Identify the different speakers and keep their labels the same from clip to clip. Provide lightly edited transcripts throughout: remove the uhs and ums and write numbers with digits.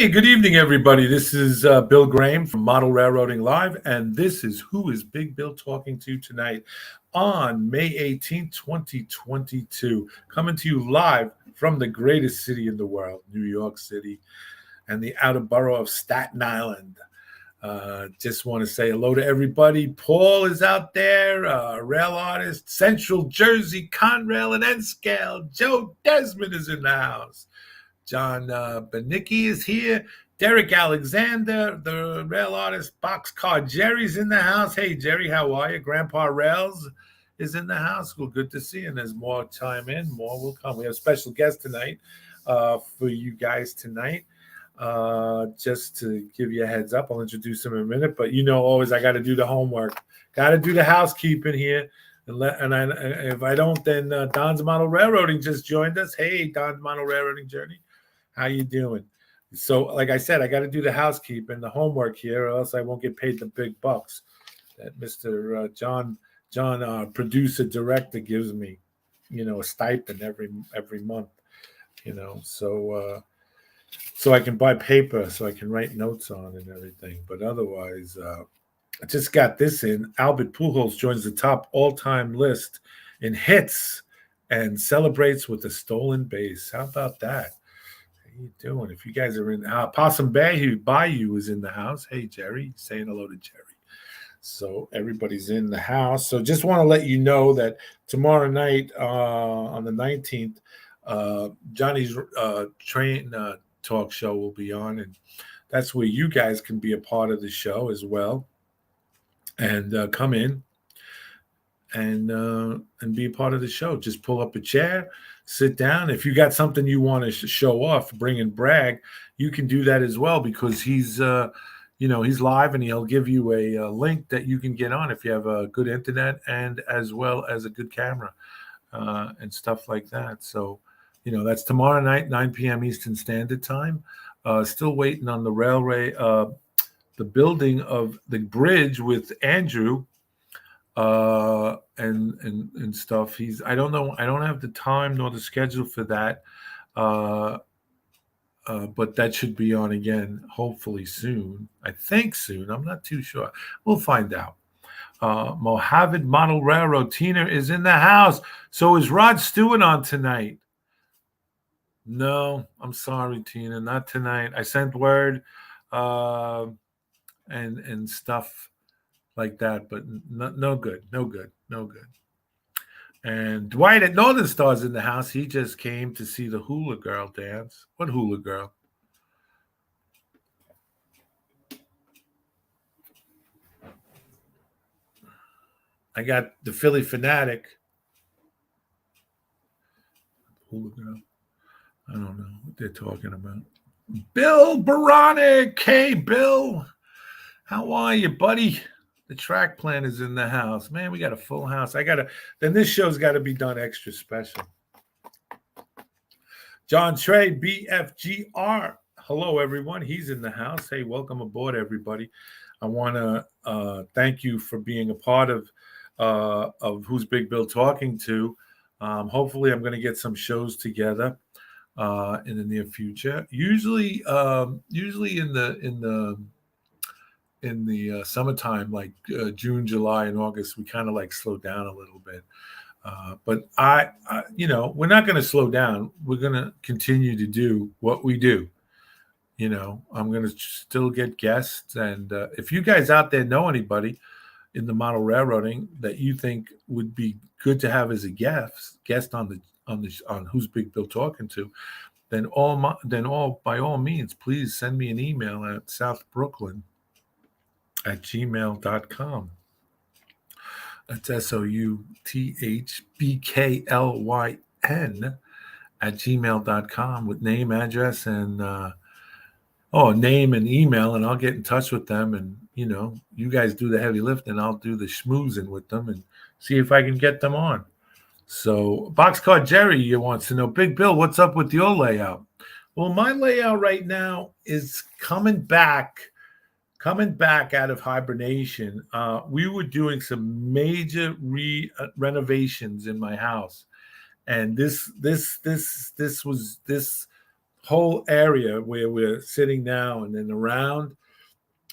Speaker 1: Hey, good evening, everybody. This is Bill Graham from Model Railroading Live, and this is Who is Big Bill Talking to Tonight on May 18th, 2022. Coming to you live from the greatest city in the world, New York City, and the outer borough of Staten Island. Just want to say hello to everybody. Paul is out there, rail artist, Central Jersey, Conrail and N-Scale. Joe Desmond is in the house. John Benicki is here. Derek Alexander, the rail artist. Boxcar Jerry's in the house. Hey, Jerry, how are you? Grandpa Rails is in the house. Well, good to see you. And there's more time in. More will come. We have a special guest tonight for you guys tonight. Just to give you a heads up, I'll introduce him in a minute. But you know, always I got to do the homework. Got to do the housekeeping here. If I don't, then Don's Model Railroading just joined us. Hey, Don's Model Railroading Journey. How you doing? So, like I said, I got to do the housekeeping, the homework here, or else I won't get paid the big bucks that Mr. John, producer director, gives me. You know, a stipend every month. You know, so I can buy paper, so I can write notes on and everything. But otherwise, I just got this in. Albert Pujols joins the top all-time list in hits and celebrates with a stolen base. How about that? How you doing? If you guys are in Possum Bayou is in the house. Hey, Jerry, saying hello to Jerry. So everybody's in the house. So just want to let you know that tomorrow night on the 19th, Johnny's train talk show will be on, and that's where you guys can be a part of the show as well, and come in and be a part of the show. Just pull up a chair, sit down. If you got something you want to show off, bring and brag, you can do that as well, because he's he's live, and he'll give you a link that you can get on if you have a good internet and as well as a good camera and stuff like that. So, you know, that's tomorrow night, 9 p.m. Eastern Standard Time. Still waiting on the railway, the building of the bridge with Andrew and stuff. I don't know. I don't have the time nor the schedule for that. But that should be on again, hopefully soon. I think soon. I'm not too sure. We'll find out. Mojave Model Railroad, Tina is in the house. So is Rod Stewart on tonight? No, I'm sorry, Tina, not tonight. I sent word and stuff like that, but no good. And Dwight at Northern Star's in the house. He just came to see the Hula Girl dance. What Hula Girl? I got the Philly Fanatic. Hula Girl. I don't know what they're talking about. Bill Baronic. Hey, Bill. How are you, buddy? The track plan is in the house. Man, we got a full house. Then this show's got to be done extra special. John Trey, BFGR. Hello, everyone. He's in the house. Hey, welcome aboard, everybody. I want to thank you for being a part of Who's Big Bill Talking to. Hopefully, I'm going to get some shows together in the near future. Usually in the summertime, like June, July, and August, we kind of like slow down a little bit. But I we're not going to slow down. We're going to continue to do what we do. You know, I'm going to still get guests. And if you guys out there know anybody in the model railroading that you think would be good to have as a guest on Who's Big Bill Talking to, then by all means, please send me an email at southbrooklyn@gmail.com. That's SOUTHBKLYN@gmail.com with name, address, and name and email, and I'll get in touch with them. And you guys do the heavy lifting, I'll do the schmoozing with them and see if I can get them on. So Boxcar Jerry wants to know, Big Bill, what's up with your layout? Well, my layout right now is coming back out of hibernation. We were doing some major renovations in my house, and this whole area where we're sitting now and then around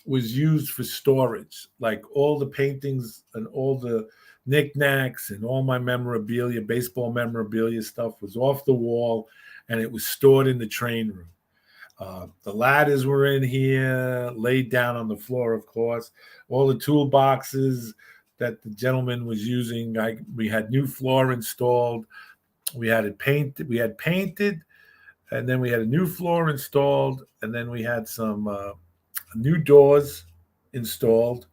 Speaker 1: was used for storage. Like all the paintings and all the knickknacks and all my memorabilia, baseball memorabilia stuff was off the wall, and it was stored in the train room. The ladders were in here, laid down on the floor, of course. All the toolboxes that the gentleman was using. We had new floor installed. We had it painted. We had painted, and then we had a new floor installed, and then we had some new doors installed,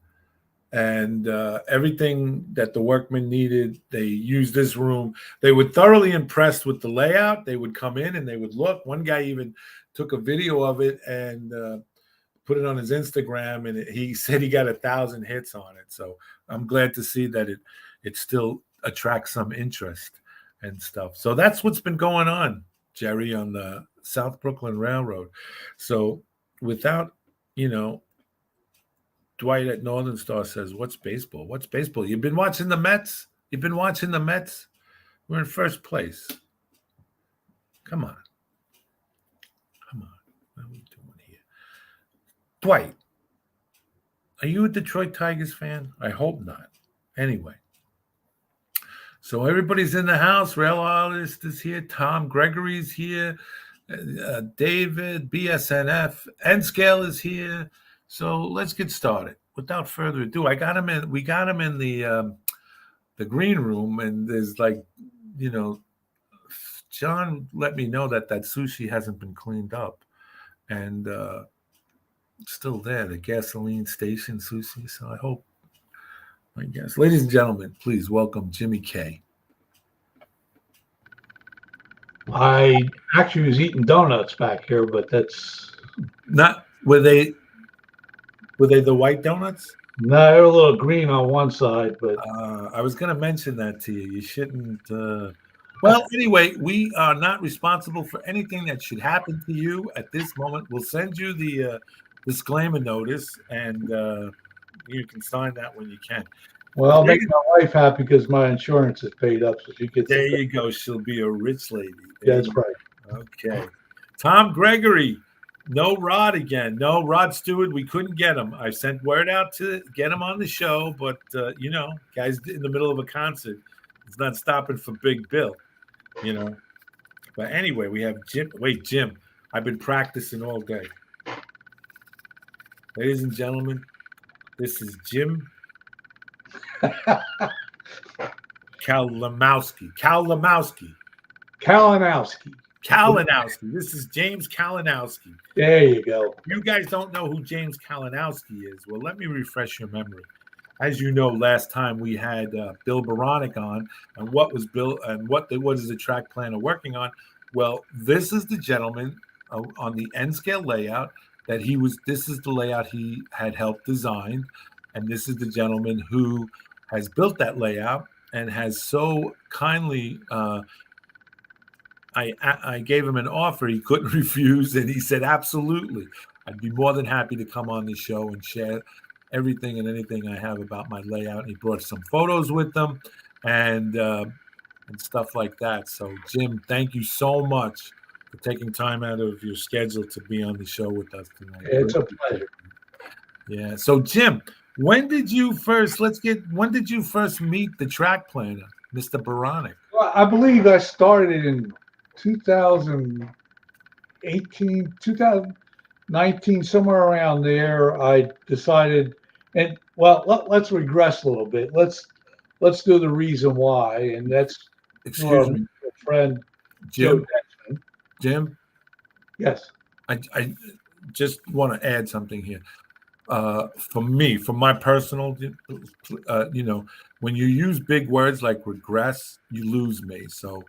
Speaker 1: and everything that the workmen needed. They used this room. They were thoroughly impressed with the layout. They would come in and they would look. One guy even took a video of it and put it on his Instagram, and he said he got 1,000 hits on it. So I'm glad to see that it still attracts some interest and stuff. So that's what's been going on, Jerry, on the South Brooklyn Railroad. So without, Dwight at Northern Star says, "What's baseball? What's baseball? You've been watching the Mets? You've been watching the Mets? We're in first place. Come on. What are we doing here? Dwight, are you a Detroit Tigers fan? I hope not. Anyway, so everybody's in the house. Rail Artist is here. Tom Gregory's here. David, BSNF, N-Scale is here. So let's get started. Without further ado, we got him in the green room, and there's John let me know that sushi hasn't been cleaned up, and it's still there, the gasoline station sushi. So I guess, ladies and gentlemen, please welcome Jimmy K.
Speaker 2: I actually was eating donuts back here, but that's
Speaker 1: not were they the white donuts?
Speaker 2: No, they're a little green on one side, but
Speaker 1: I was going to mention that to you. You shouldn't. Well, anyway, we are not responsible for anything that should happen to you at this moment. We'll send you the disclaimer notice, and you can sign that when you can.
Speaker 2: Well, I'll make my wife happy because my insurance is paid up, so she gets.
Speaker 1: There you go. She'll be a rich lady.
Speaker 2: That's right.
Speaker 1: Okay. Tom Gregory. No Rod again. No Rod Stewart. We couldn't get him. I sent word out to get him on the show, but guys in the middle of a concert, it's not stopping for Big Bill. But anyway, we have Jim. Wait, Jim. I've been practicing all day. Ladies and gentlemen, this is Jim Kalinowski. This is James Kalinowski.
Speaker 2: There you go.
Speaker 1: You guys don't know who James Kalinowski is. Well, let me refresh your memory. As you know, last time we had Bill Baronic on, and what was Bill and what is the track planner working on? Well, this is the gentleman on the N-Scale layout this is the layout he had helped design, and this is the gentleman who has built that layout and has so kindly I gave him an offer he couldn't refuse, and he said, absolutely. I'd be more than happy to come on the show and share everything and anything I have about my layout. And he brought some photos with them and stuff like that. So, Jim, thank you so much for taking time out of your schedule to be on the show with us tonight.
Speaker 2: It's a pleasure.
Speaker 1: Yeah. So, Jim, when did you first meet the track planner, Mr. Baronic?
Speaker 2: Well, I believe I started in 2018, 2019, somewhere around there. I decided, and let's regress a little bit. Let's do the reason why, and that's
Speaker 1: excuse me,
Speaker 2: friend
Speaker 1: Jim. Jim,
Speaker 2: yes,
Speaker 1: I just want to add something here. For my personal, when you use big words like regress, you lose me. So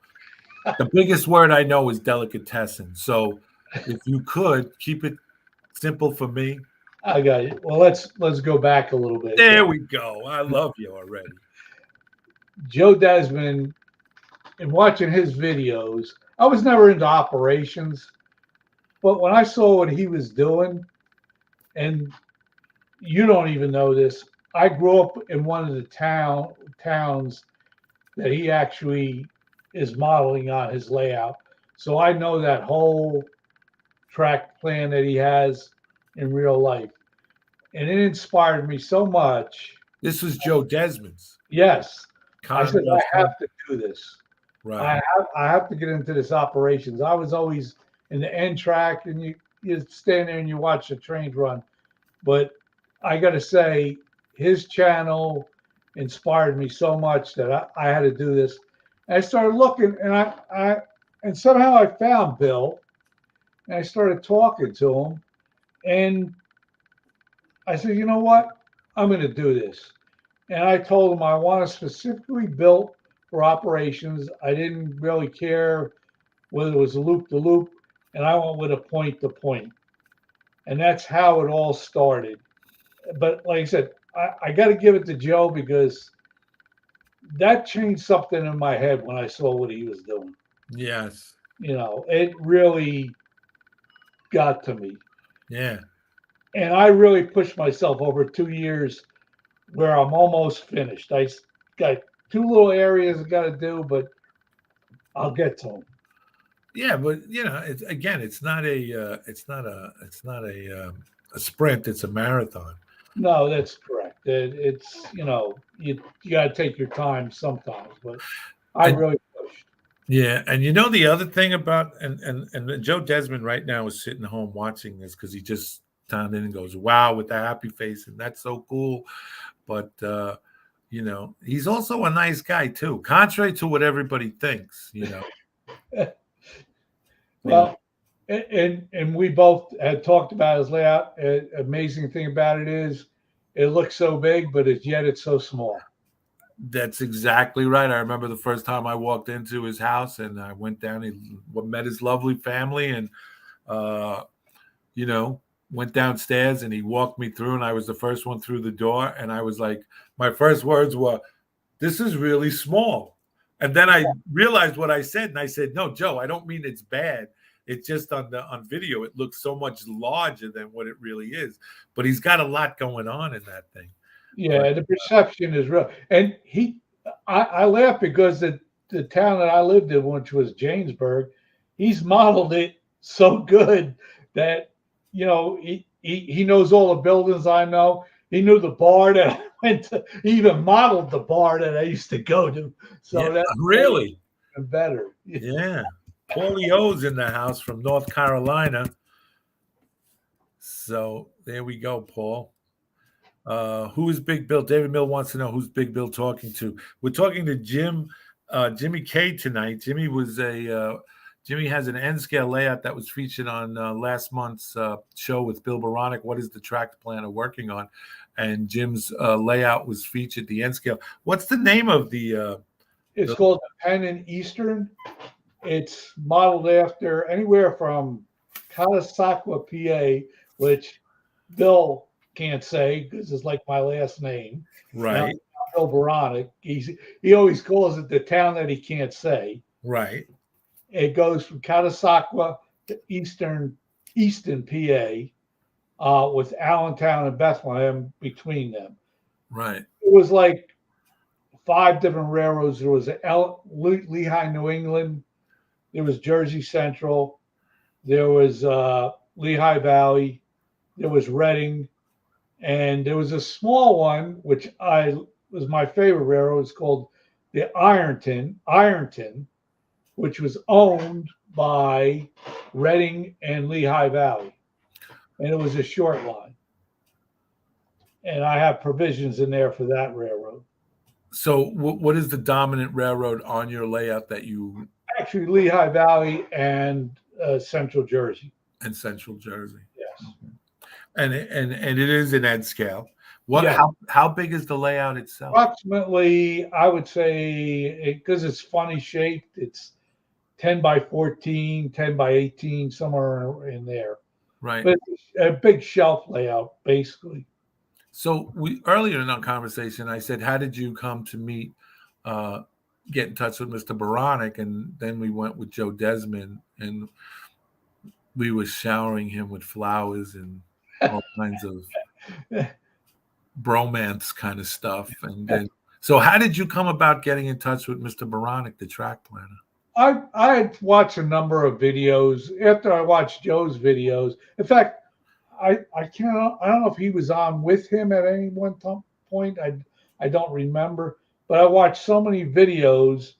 Speaker 1: the biggest word I know is delicatessen. So if you could keep it simple for me.
Speaker 2: I got it. Well, let's go back a little bit.
Speaker 1: There we go. I love you already.
Speaker 2: Joe Desmond, in watching his videos, I was never into operations, but when I saw what he was doing, and you don't even know this, I grew up in one of the towns that he actually is modeling on his layout. So I know that whole track plan that he has in real life. And it inspired me so much.
Speaker 1: This was Joe Desmond's.
Speaker 2: Yes. I said,
Speaker 1: Conrad,
Speaker 2: I have to do this.
Speaker 1: right.
Speaker 2: I have to get into this operations. I was always in the end track, and you stand there and you watch the trains run. But I got to say, his channel inspired me so much that I had to do this. And I started looking, and somehow I found Bill, and I started talking to him, and I said, you know what? I'm going to do this. And I told him I want it specifically built for operations. I didn't really care whether it was a loop to loop, and I went with a point to point. And that's how it all started. But like I said, I got to give it to Joe, because that changed something in my head when I saw what he was doing.
Speaker 1: Yes.
Speaker 2: It really got to me.
Speaker 1: Yeah.
Speaker 2: And I really pushed myself over 2 years, where I'm almost finished. I got 2 little areas I got to do, but I'll get to them.
Speaker 1: Yeah, but it's not a sprint. It's a marathon.
Speaker 2: No, that's correct. It's you got to take your time sometimes, but I really pushed.
Speaker 1: Yeah, and the other thing about and Joe Desmond right now is sitting home watching this, because he just turned in and goes, "Wow," with a happy face, and that's so cool. But he's also a nice guy too, contrary to what everybody thinks.
Speaker 2: Well, and we both had talked about his layout. Amazing thing about it is, it looks so big, but it's so small.
Speaker 1: That's exactly right. I remember the first time I walked into his house, and I went down. He met his lovely family, and went downstairs, and he walked me through, and I was the first one through the door, and I was like, my first words were, "This is really small." And then I realized what I said, and I said, "No, Joe, I don't mean it's bad. It's just on video, it looks so much larger than what it really is." But he's got a lot going on in that thing.
Speaker 2: Yeah, the perception is real. And I laugh because the town that I lived in, which was Jamesburg, he's modeled it so good that, he knows all the buildings I know. He knew the bar that I went to. He even modeled the bar that I used to go to. So that's
Speaker 1: really
Speaker 2: even better.
Speaker 1: Yeah. Paulie O's in the house from North Carolina. So there we go, Paul. Who is Big Bill? David Mill wants to know who's Big Bill talking to. We're talking to Jimmy K tonight. Jimmy has an N scale layout that was featured on last month's show with Bill Baronic. What is the track planner working on? And Jim's layout was featured, the N scale. What's the name of the?
Speaker 2: It's called the Penn & Eastern. It's modeled after anywhere from Catasauqua, PA, which Bill can't say because it's like my last name.
Speaker 1: Right.
Speaker 2: Bill Baronic. He always calls it the town that he can't say.
Speaker 1: Right.
Speaker 2: It goes from Catasauqua to Easton, PA, with Allentown and Bethlehem between them.
Speaker 1: Right.
Speaker 2: It was like 5 different railroads. There was Lehigh, New England. There was Jersey Central. There was Lehigh Valley. There was Reading. And there was a small one, which was my favorite railroad. It's called the Ironton, which was owned by Reading and Lehigh Valley. And it was a short line. And I have provisions in there for that railroad.
Speaker 1: So what is the dominant railroad on your layout that you...
Speaker 2: Actually, Lehigh Valley and Central Jersey.
Speaker 1: And Central Jersey.
Speaker 2: Yes.
Speaker 1: And it is an N scale. How big is the layout itself?
Speaker 2: Approximately, I would say, because it's funny shaped, it's 10 by 14, 10 by 18, somewhere in there.
Speaker 1: Right.
Speaker 2: But it's a big shelf layout, basically.
Speaker 1: So earlier in our conversation, I said, how did you come to meet, get in touch with Mr. Baronic? And then we went with Joe Desmond, and we were showering him with flowers and all kinds of bromance kind of stuff. And then, so how did you come about getting in touch with Mr. Baronic, the track planner?
Speaker 2: I had watched a number of videos after I watched Joe's videos. In fact, I don't know if he was on with him at any point. I don't remember, but I watched so many videos,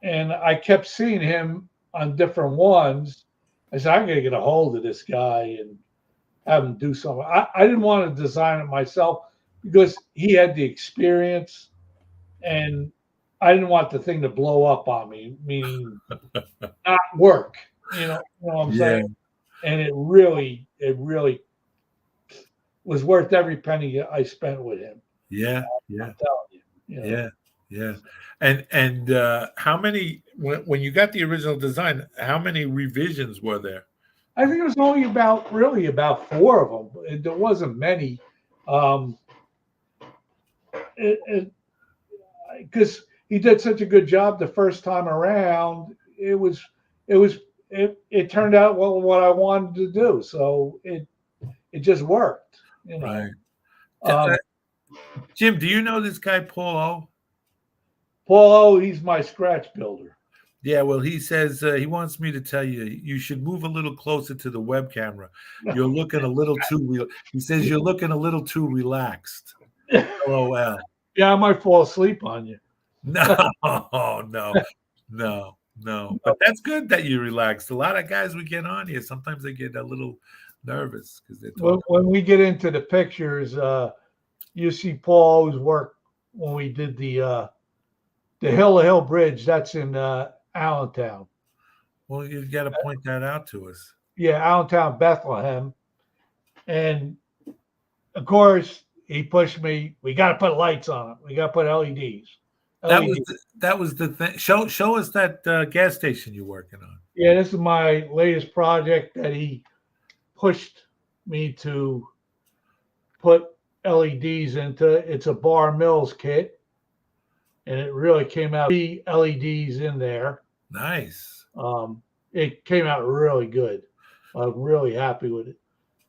Speaker 2: and I kept seeing him on different ones. I said, I gotta get a hold of this guy and have him do something. I didn't want to design it myself because he had the experience, and I didn't want the thing to blow up on me, meaning not work. You know what I'm
Speaker 1: Yeah.
Speaker 2: saying? And it really was worth every penny I spent with him.
Speaker 1: Yeah.
Speaker 2: I'm telling you. You know?
Speaker 1: Yeah. Yeah. And how many when you got the original design, how many revisions were there?
Speaker 2: I think it was only about 4 of them. There wasn't many. Because he did such a good job the first time around, it turned out well what I wanted to do. So it just worked. You know.
Speaker 1: Right.
Speaker 2: Um,
Speaker 1: Jim, do you know this guy Paul O?
Speaker 2: Paul O, he's my scratch builder.
Speaker 1: Yeah, well, he says he wants me to tell you you should move a little closer to the web camera. You're looking a little too. He says you're looking a little too relaxed. LOL.
Speaker 2: Yeah, I might fall asleep on you.
Speaker 1: No, no. But that's good that you relaxed. A lot of guys we get on here, sometimes they get a little nervous because they're talking.
Speaker 2: When we get into the pictures, you see Paul's work when we did the Hill to Hill Bridge. That's in Allentown.
Speaker 1: Well, you got to point that out to us.
Speaker 2: Yeah, Allentown, Bethlehem. And of course, he pushed me. We got to put lights on it. We got to put LEDs.
Speaker 1: That was the thing. Show us that gas station you're working on.
Speaker 2: Yeah, this is my latest project that he pushed me to put LEDs into. It's a Bar Mills kit, and it really came out 3 LEDs in there.
Speaker 1: Nice.
Speaker 2: It came out really good. I'm really happy with it.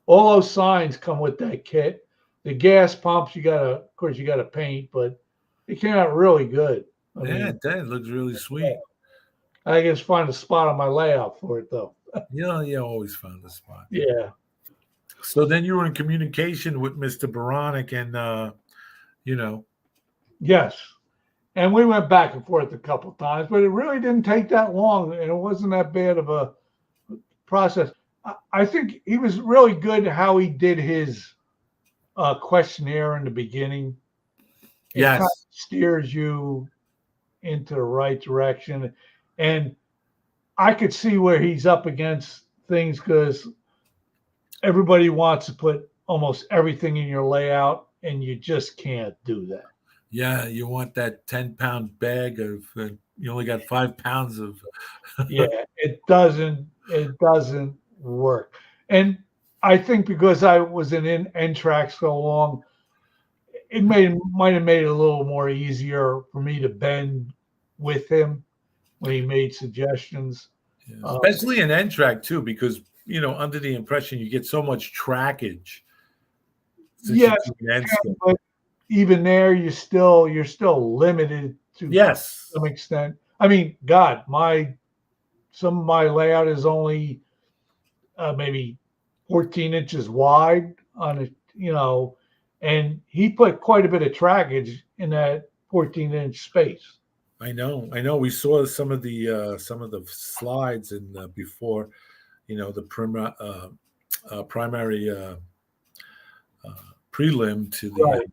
Speaker 2: All those signs come with that kit. The gas pumps, of course, you got to paint, but it came out really good. I mean,
Speaker 1: it did. It looks really sweet.
Speaker 2: I just find a spot on my layout for it, though.
Speaker 1: You always found a spot.
Speaker 2: Yeah.
Speaker 1: So then you were in communication with Mr. Baranek and,
Speaker 2: Yes. And we went back and forth a couple of times, but it really didn't take that long, and it wasn't that bad of a process. I think he was really good how he did his questionnaire in the beginning. It
Speaker 1: yes.
Speaker 2: kind of steers you into the right direction. And I could see where he's up against things because everybody wants to put almost everything in your layout, and you just can't do that.
Speaker 1: Yeah, you want that 10-pound bag of you only got 5 pounds of.
Speaker 2: Yeah, it doesn't work. And I think because I was in NTRAC so long, it might have made it a little more easier for me to bend with him when he made suggestions.
Speaker 1: Yeah. Especially in NTRAC too, because under the impression you get so much trackage.
Speaker 2: Yes, but even there, you're still limited to some extent. I mean, God, some of my layout is only maybe 14 inches wide on it, and he put quite a bit of trackage in that 14-inch space.
Speaker 1: I know. We saw some of the slides in before, the primary prelim to the.
Speaker 2: Right.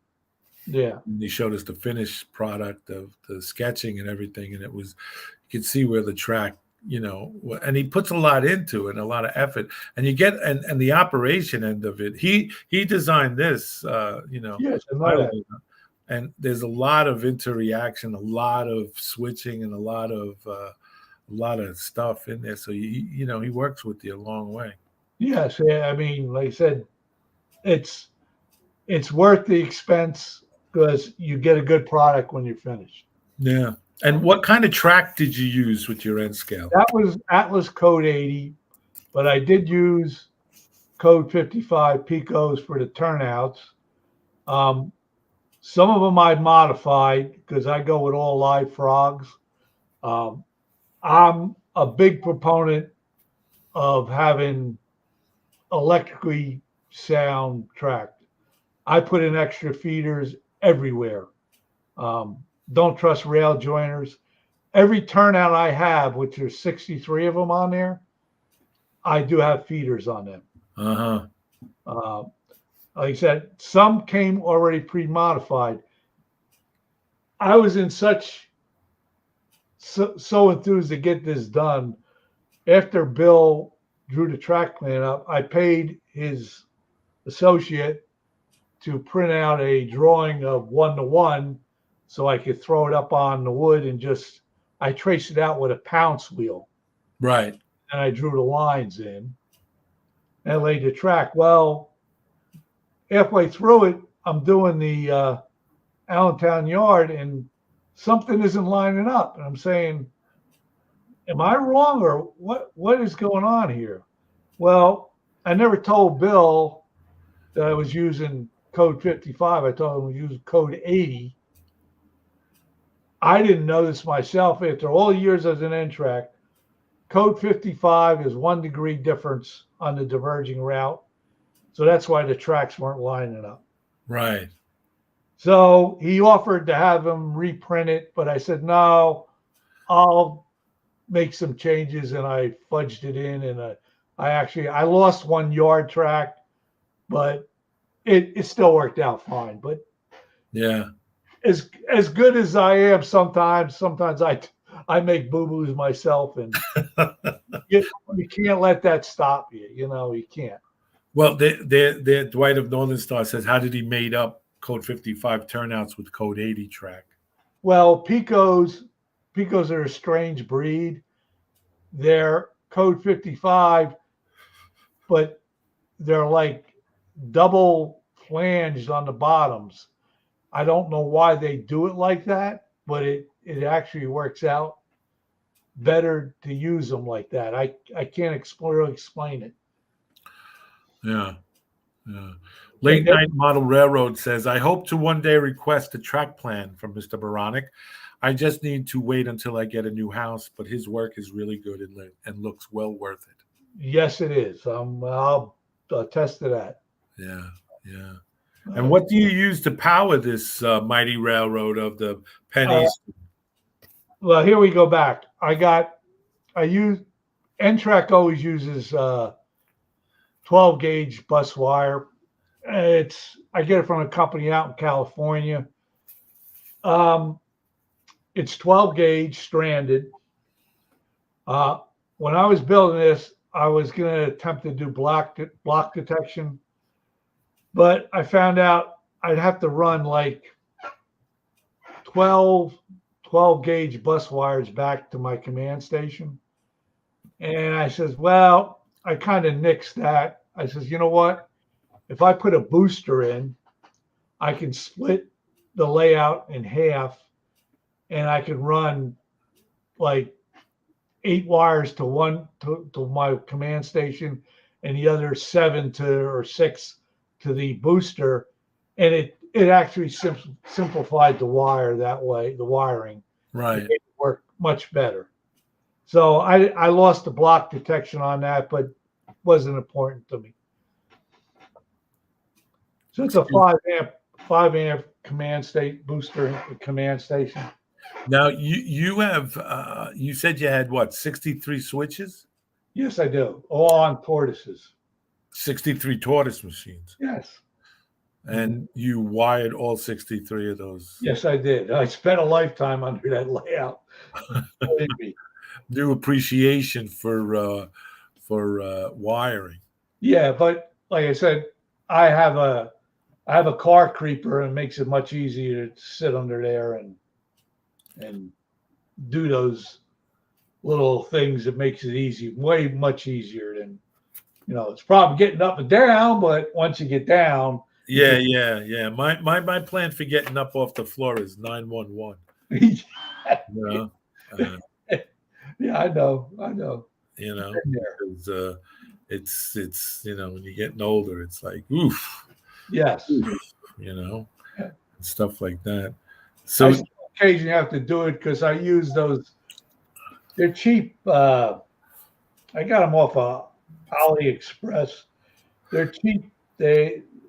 Speaker 2: Yeah.
Speaker 1: And he showed us the finished product of the sketching and everything, and you could see where the track, and he puts a lot into it, a lot of effort, and you get and the operation end of it. He designed this,
Speaker 2: Yes,
Speaker 1: and there's a lot of interaction, a lot of switching, and a lot of stuff in there. So he works with you a long way.
Speaker 2: Yes, I mean, like I said, it's worth the expense because you get a good product when you're finished.
Speaker 1: Yeah. And what kind of track did you use with your N scale?
Speaker 2: That was Atlas Code 80, but I did use Code 55 picos for the turnouts. Some of them I modified because I go with all live frogs. I'm a big proponent of having electrically sound track. I put in extra feeders everywhere. Don't trust rail joiners. Every turnout I have, which there's 63 of them on there, I do have feeders on them.
Speaker 1: Uh-huh.
Speaker 2: Like I said, some came already pre-modified. I was in so enthused to get this done. After Bill drew the track plan up, I paid his associate to print out a drawing of 1-to-1 so I could throw it up on the wood and I traced it out with a pounce wheel.
Speaker 1: Right.
Speaker 2: And I drew the lines in and laid the track. Well, halfway through it, I'm doing the Allentown yard and something isn't lining up. And I'm saying, am I wrong or what is going on here? Well, I never told Bill that I was using code 55. I told him I was using code 80. I didn't know this myself after all the years as an N-track. Code 55 is 1 degree difference on the diverging route. So that's why the tracks weren't lining up.
Speaker 1: Right.
Speaker 2: So he offered to have him reprint it, but I said, no, I'll make some changes, and I fudged it in. And I lost 1 yard track, but it still worked out fine. But
Speaker 1: yeah,
Speaker 2: as good as I am, sometimes I make boo-boos myself, and you can't let that stop you. You can't.
Speaker 1: Well, the Dwight of Northern Star says, how did he made up code 55 turnouts with code 80 track?
Speaker 2: Well, Picos are a strange breed. They're code 55, but they're like double flanged on the bottoms. I don't know why they do it like that, but it actually works out better to use them like that. I can't really explain it.
Speaker 1: Yeah. Late Night Model Railroad says, I hope to one day request a track plan from Mr. Baronic. I just need to wait until I get a new house, but his work is really good and looks well worth it.
Speaker 2: Yes, it is. I'll attest to that.
Speaker 1: Yeah. And what do you use to power this mighty railroad of the pennies?
Speaker 2: Well, here we go back. N-track always uses 12 gauge bus wire. I get it from a company out in California. It's 12 gauge stranded. When I was building this, I was going to attempt to do block detection, but I found out I'd have to run like 12 gauge bus wires back to my command station. And I says, well, I kind of nixed that. I says, you know what? If I put a booster in, I can split the layout in half, and I can run like 8 wires to my command station, and the other 7 or 6 to the booster, and it actually simplified the wire that way, the wiring.
Speaker 1: Right.
Speaker 2: It worked much better. So I lost the block detection on that, but wasn't important to me. So it's a 5 amp command state booster command station.
Speaker 1: Now you have you said you had what, 63 switches?
Speaker 2: Yes, I do. All on tortoises.
Speaker 1: 63 tortoise machines.
Speaker 2: Yes.
Speaker 1: And you wired all 63 of those.
Speaker 2: Yes, I did. I spent a lifetime under that layout.
Speaker 1: New appreciation for wiring.
Speaker 2: Yeah, but like I said, I have a car creeper, and it makes it much easier to sit under there and do those little things. It makes it easy, way much easier than, it's probably getting up and down, but once you get down.
Speaker 1: Yeah. My plan for getting up off the floor is 911.
Speaker 2: Yeah, I know.
Speaker 1: Because it's when you're getting older, it's like oof.
Speaker 2: Yes.
Speaker 1: And stuff like that. So
Speaker 2: I occasionally have to do it because I use those They're cheap. I got them off of AliExpress. They're cheap.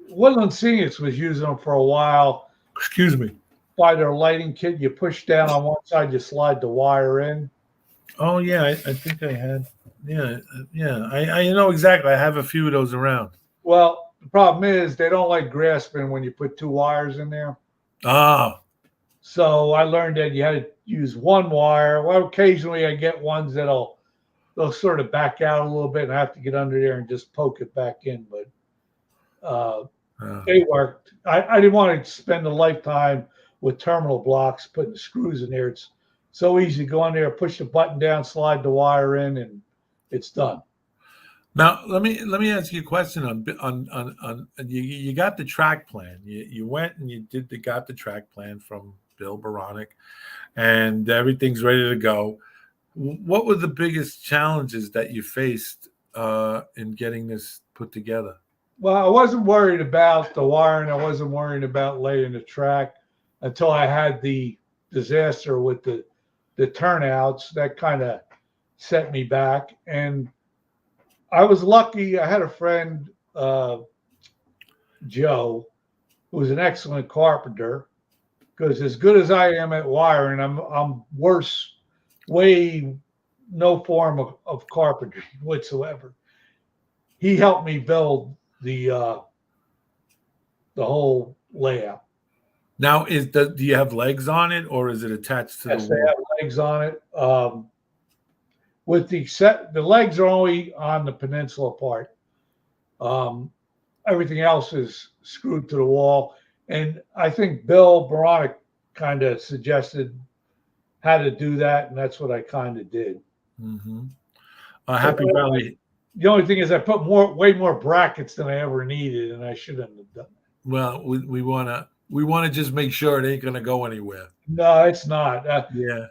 Speaker 2: Woodland Scenics was using them for a while.
Speaker 1: Excuse me.
Speaker 2: By their lighting kit, you push down on one side, you slide the wire in.
Speaker 1: Oh yeah, I think I had. Yeah, yeah. I know exactly. I have a few of those around.
Speaker 2: Well, the problem is they don't like grasping when you put two wires in there.
Speaker 1: Ah,
Speaker 2: So I learned that you had to use one wire. Well, occasionally I get ones they'll sort of back out a little bit and I have to get under there and just poke it back in. But they worked. I didn't want to spend a lifetime with terminal blocks putting the screws in there. It's so easy to go in there, push the button down, slide the wire in, and it's done.
Speaker 1: Now let me ask you a question on you got the track plan. You went and you got the track plan from Bill Baronic, and everything's ready to go. What were the biggest challenges that you faced in getting this put together?
Speaker 2: Well, I wasn't worried about the wiring. I wasn't worried about laying the track until I had the disaster with the turnouts. That kind of set me back. And I was lucky. I had a friend, Joe, who was an excellent carpenter. Because as good as I am at wiring, I'm worse. No form of carpentry whatsoever. He helped me build the whole layout.
Speaker 1: Now, do you have legs on it, or is it attached to
Speaker 2: Yes,
Speaker 1: the
Speaker 2: they
Speaker 1: wall?
Speaker 2: have legs on it. With the legs are only on the peninsula part. Everything else is screwed to the wall. And I think Bill Baronic kind of suggested how to do that, and that's what I kind of did.
Speaker 1: Mm-hmm. Happy Valley.
Speaker 2: The only thing is I put way more brackets than I ever needed, and I shouldn't have done that.
Speaker 1: Well, we want to just make sure it ain't going to go anywhere.
Speaker 2: No, it's not.
Speaker 1: Yeah.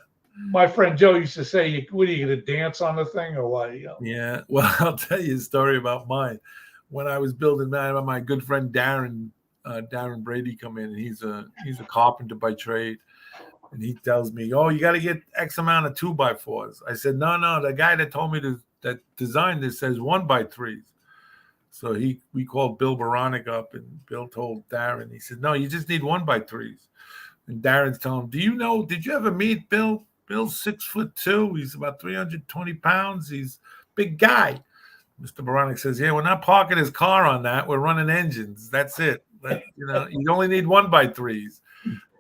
Speaker 2: My friend Joe used to say, "What are you going to dance on the thing, or what?" You know?
Speaker 1: Yeah. Well, I'll tell you a story about mine. When I was building that, my good friend Darren Brady come in, and he's a carpenter by trade. And he tells me, "Oh, you got to get X amount of 2x4s." I said, "No. The guy that told me that designed this says 1x3s." So we called Bill Baronic up, and Bill told Darren. He said, "No, you just need 1x3s." And Darren's telling him, did you ever meet Bill? Bill's 6'2". He's about 320 pounds. He's a big guy. Mr. Baronic says, "Yeah, we're not parking his car on that. We're running engines. That's it. You only need 1x3s."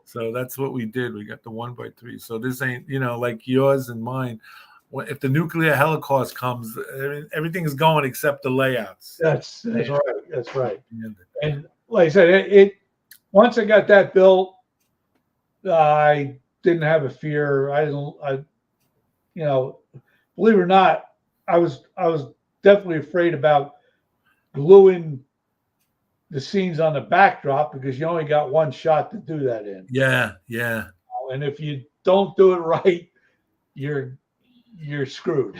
Speaker 1: So that's what we did. We got the 1x3. So this ain't, like yours and mine. If the nuclear holocaust comes, everything is going except the layouts.
Speaker 2: That's right. That's right. And like I said, it once I got that built, I didn't have a fear. Believe it or not, I was definitely afraid about gluing the scenes on the backdrop because you only got one shot to do that in.
Speaker 1: Yeah.
Speaker 2: And if you don't do it right, you're screwed.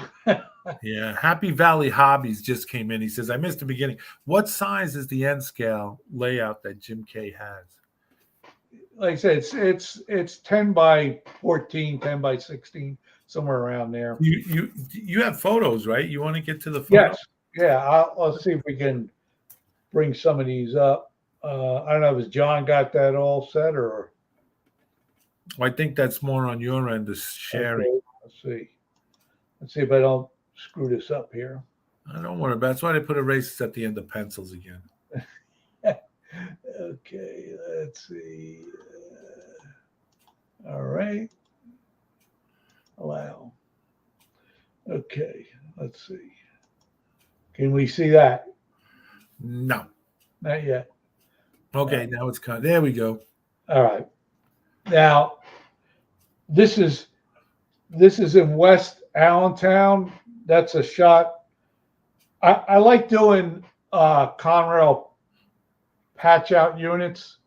Speaker 1: Yeah. Happy Valley Hobbies just came in. He says, "I missed the beginning. What size is the end scale layout that Jim K has?"
Speaker 2: Like I said, it's 10 by 14, 10 by 16, somewhere around there.
Speaker 1: You have photos, right? You want to get to the photos?
Speaker 2: Yes. Yeah. I'll see if we can bring some of these up. I don't know if John got that all set or.
Speaker 1: Well, I think that's more on your end, the sharing.
Speaker 2: Okay, let's see if I don't screw this up here.
Speaker 1: I don't worry about it. That's why they put erasers at the end of pencils again.
Speaker 2: Okay, let's see. All right. Allow. Okay, let's see. Can we see that?
Speaker 1: No.
Speaker 2: Not yet.
Speaker 1: Okay, now it's kind of, there we go.
Speaker 2: All right. Now, this is in West Allentown. That's a shot. I like doing Conrail patch out units.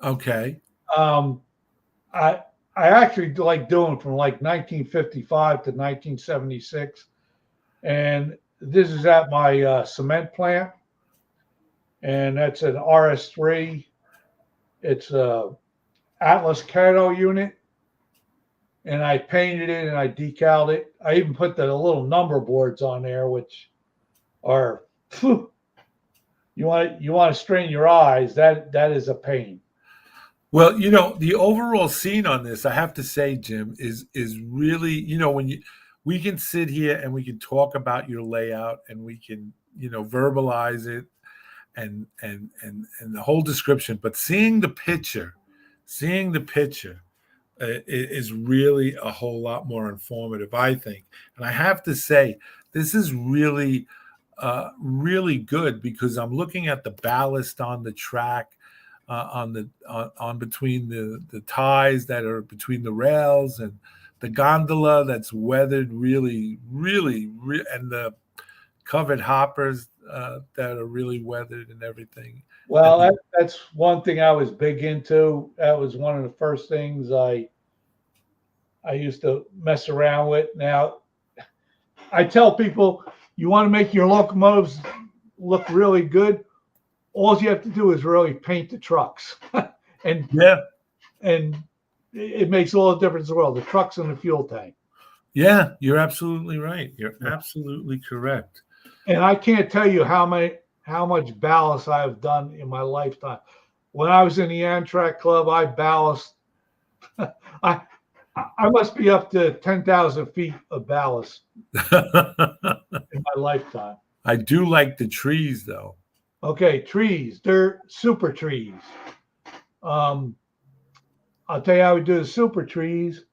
Speaker 1: Okay.
Speaker 2: I actually like doing from like 1955 to 1976, and this is at my cement plant, and that's an RS3. It's a Atlas Cato unit, and I painted it and I decaled it. I even put the little number boards on there, which are phew, you want to strain your eyes. That is a pain.
Speaker 1: Well, the overall scene on this, I have to say, Jim, is really, when we can sit here and we can talk about your layout and we can, verbalize it and the whole description, but seeing the picture is really a whole lot more informative, I think. And I have to say, this is really, really good because I'm looking at the ballast on the track, on between the ties that are between the rails and the gondola that's weathered really, really, and the covered hoppers that are really weathered and everything.
Speaker 2: Well, that's one thing I was big into. That was one of the first things I used to mess around with. Now, I tell people, you want to make your locomotives look really good, all you have to do is really paint the trucks. and it makes all the difference in the world, the trucks and the fuel tank.
Speaker 1: Yeah, you're absolutely right. You're absolutely correct.
Speaker 2: And I can't tell you how much ballast I've done in my lifetime. When I was in the Amtrak Club, I ballast. I must be up to 10,000 feet of ballast in my lifetime.
Speaker 1: I do like the trees, though.
Speaker 2: Okay, trees. They're super trees. I'll tell you how we do the super trees.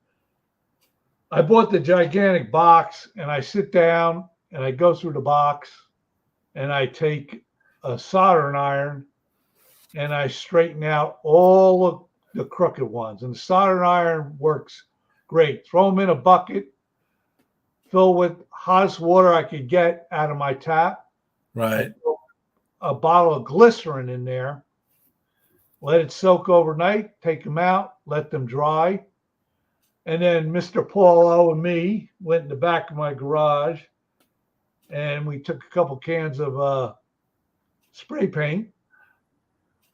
Speaker 2: I bought the gigantic box, and I sit down, and I go through the box, and I take a soldering iron, and I straighten out all of the crooked ones. And the soldering iron works great. Throw them in a bucket, fill with hottest water I could get out of my tap.
Speaker 1: Right.
Speaker 2: A bottle of glycerin in there. Let it soak overnight. Take them out. Let them dry. And then Mr. Paulo and me went in the back of my garage, and we took a couple cans of spray paint,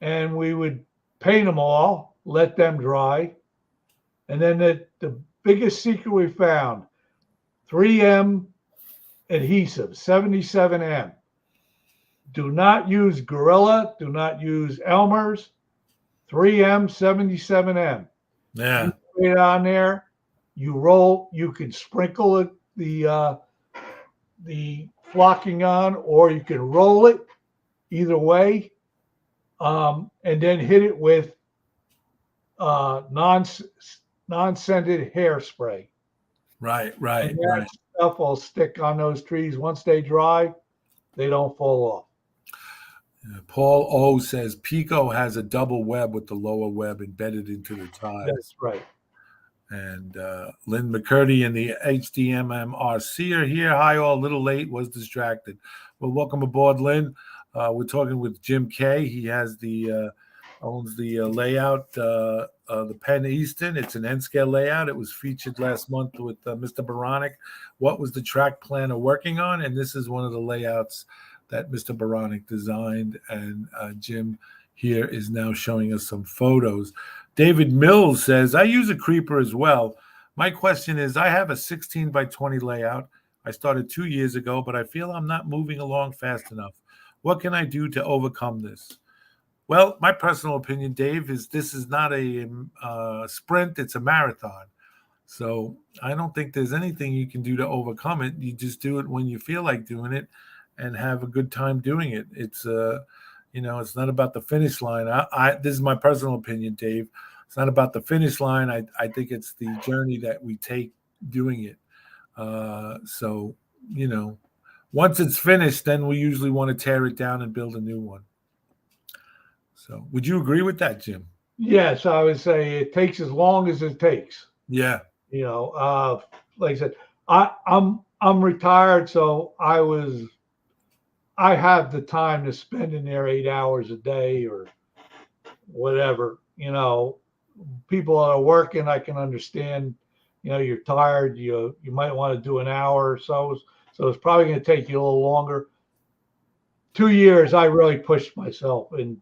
Speaker 2: and we would paint them all, let them dry. And then the biggest secret we found, 3M adhesive, 77M. Do not use Gorilla. Do not use Elmer's. 3M, 77M.
Speaker 1: Yeah.
Speaker 2: You put it on there. You roll. You can sprinkle it, the flocking on, or you can roll it. Either way, and then hit it with non-scented hairspray.
Speaker 1: Right.
Speaker 2: And that stuff will stick on those trees. Once they dry, they don't fall off.
Speaker 1: Paul O says Pico has a double web with the lower web embedded into the ties.
Speaker 2: That's right.
Speaker 1: And Lynn McCurdy and the HDMMRC are here. Hi, all. A little late, was distracted. Well, welcome aboard, Lynn. We're talking with Jim Kay. He has owns the layout, the Penn Easton. It's an N-scale layout. It was featured last month with Mr. Baranek. What was the track planner working on? And this is one of the layouts that Mr. Baranek designed, and Jim here is now showing us some photos. David Mills says, I use a creeper as well. My question is, I have a 16 by 20 layout. I started 2 years ago, but I feel I'm not moving along fast enough. What can I do to overcome this? Well, my personal opinion, Dave, is this is not a sprint, it's a marathon. So I don't think there's anything you can do to overcome it. You just do it when you feel like doing it and have a good time doing it. It's it's not about the finish line. This is my personal opinion, Dave. It's not about the finish line. I think it's the journey that we take doing it. So once it's finished, then we usually want to tear it down and build a new one. So would you agree with that, Jim?
Speaker 2: Yes, I would say it takes as long as it takes.
Speaker 1: Yeah.
Speaker 2: Like I said, I'm retired, so I have the time to spend in there 8 hours a day or whatever. People that are working, I can understand, you're tired, you might want to do an hour or so. So it's probably going to take you a little longer. 2 years, I really pushed myself, and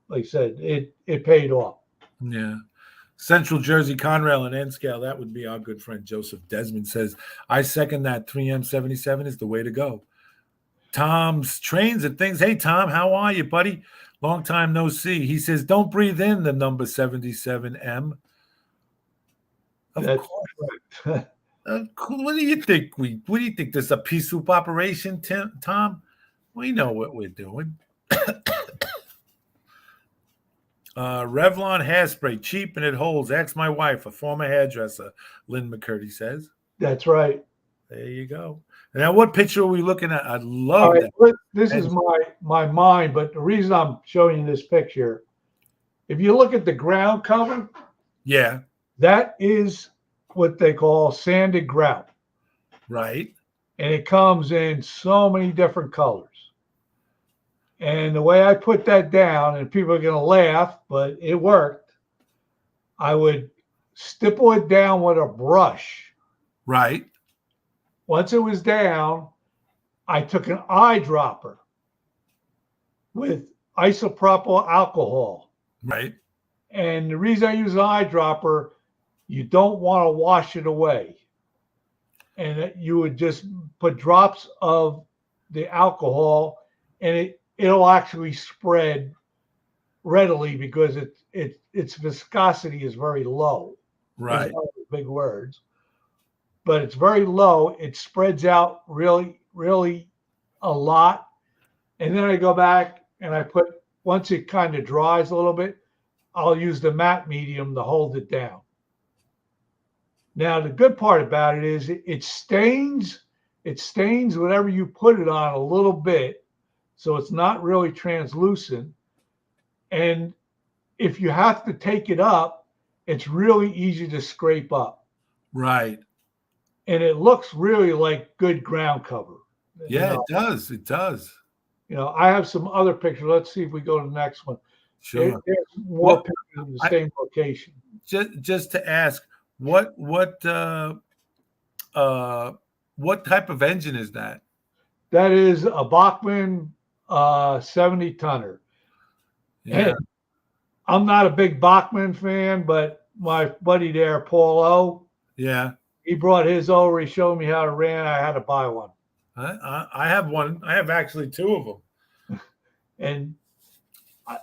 Speaker 2: like I said, it paid off.
Speaker 1: Yeah. Central Jersey Conrail and N-Scale, that would be our good friend Joseph Desmond says, I second that 3M77 is the way to go. Tom's Trains and Things. Hey, Tom, how are you, buddy? Long time no see. He says, don't breathe in the number 77M.
Speaker 2: That's correct.
Speaker 1: What do you think? What do you think? This is a pea soup operation, Tom? We know what we're doing. Revlon hairspray, cheap and it holds. Ask my wife, a former hairdresser, Lynn McCurdy says.
Speaker 2: That's right.
Speaker 1: There you go. Now, what picture are we looking at? I love that.
Speaker 2: This is my mind, but the reason I'm showing you this picture, if you look at the ground cover,
Speaker 1: yeah,
Speaker 2: that is what they call sanded grout.
Speaker 1: Right.
Speaker 2: And it comes in so many different colors. And the way I put that down, and people are going to laugh, but it worked. I would stipple it down with a brush.
Speaker 1: Right.
Speaker 2: Once it was down, I took an eyedropper with isopropyl alcohol.
Speaker 1: Right.
Speaker 2: And the reason I use an eyedropper, you don't want to wash it away. And you would just put drops of the alcohol, and it'll actually spread readily because its viscosity is very low.
Speaker 1: Right.
Speaker 2: Big words. But it's very low. It spreads out really, really a lot. And then I go back and once it kind of dries a little bit, I'll use the matte medium to hold it down. Now, the good part about it is it stains whatever you put it on a little bit. So it's not really translucent. And if you have to take it up, it's really easy to scrape up.
Speaker 1: Right.
Speaker 2: And it looks really like good ground cover.
Speaker 1: Yeah, it does. It does.
Speaker 2: I have some other pictures. Let's see if we go to the next one.
Speaker 1: Sure.
Speaker 2: There's more pictures in the same location.
Speaker 1: Just to ask, what type of engine is that?
Speaker 2: That is a Bachmann 70 tonner.
Speaker 1: Yeah.
Speaker 2: And I'm not a big Bachmann fan, but my buddy there, Paul O.
Speaker 1: Yeah.
Speaker 2: He brought his over. He showed me how it ran. I had to buy one.
Speaker 1: I have one. I have actually two of them.
Speaker 2: And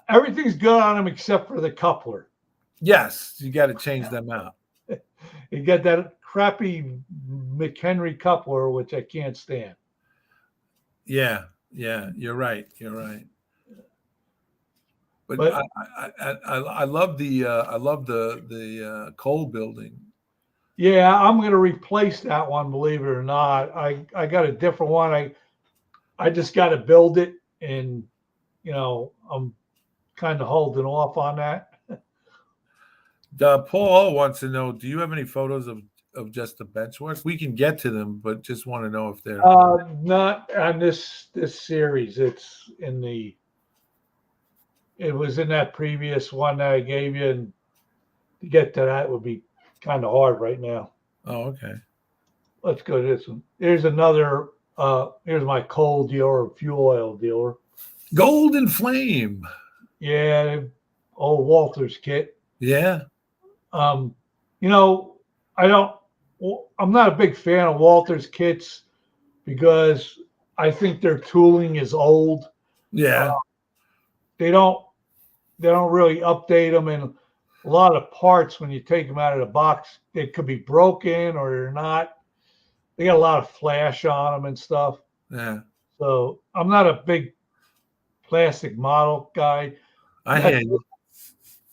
Speaker 2: everything's good on them except for the coupler.
Speaker 1: Yes, you got to change them out.
Speaker 2: You get that crappy McHenry coupler, which I can't stand.
Speaker 1: Yeah, you're right. You're right. But I love the Cole building.
Speaker 2: Yeah, I'm going to replace that one. Believe it or not, I got a different one. I just got to build it, and I'm kind of holding off on that.
Speaker 1: Paul wants to know: do you have any photos of just the bench work? We can get to them, but just want to know if they're
Speaker 2: not on this series. It's it was in that previous one that I gave you, and to get to that would be kind of hard right now.
Speaker 1: Oh, okay.
Speaker 2: Let's go to this one. Here's another. Here's my coal dealer, fuel oil dealer.
Speaker 1: Golden Flame.
Speaker 2: Yeah, old Walters kit.
Speaker 1: Yeah.
Speaker 2: I'm not a big fan of Walters kits because I think their tooling is old.
Speaker 1: Yeah.
Speaker 2: They don't really update them, and a lot of parts when you take them out of the box, they could be broken or they're not. They got a lot of flash on them and stuff.
Speaker 1: Yeah.
Speaker 2: So I'm not a big plastic model guy.
Speaker 1: I hear you.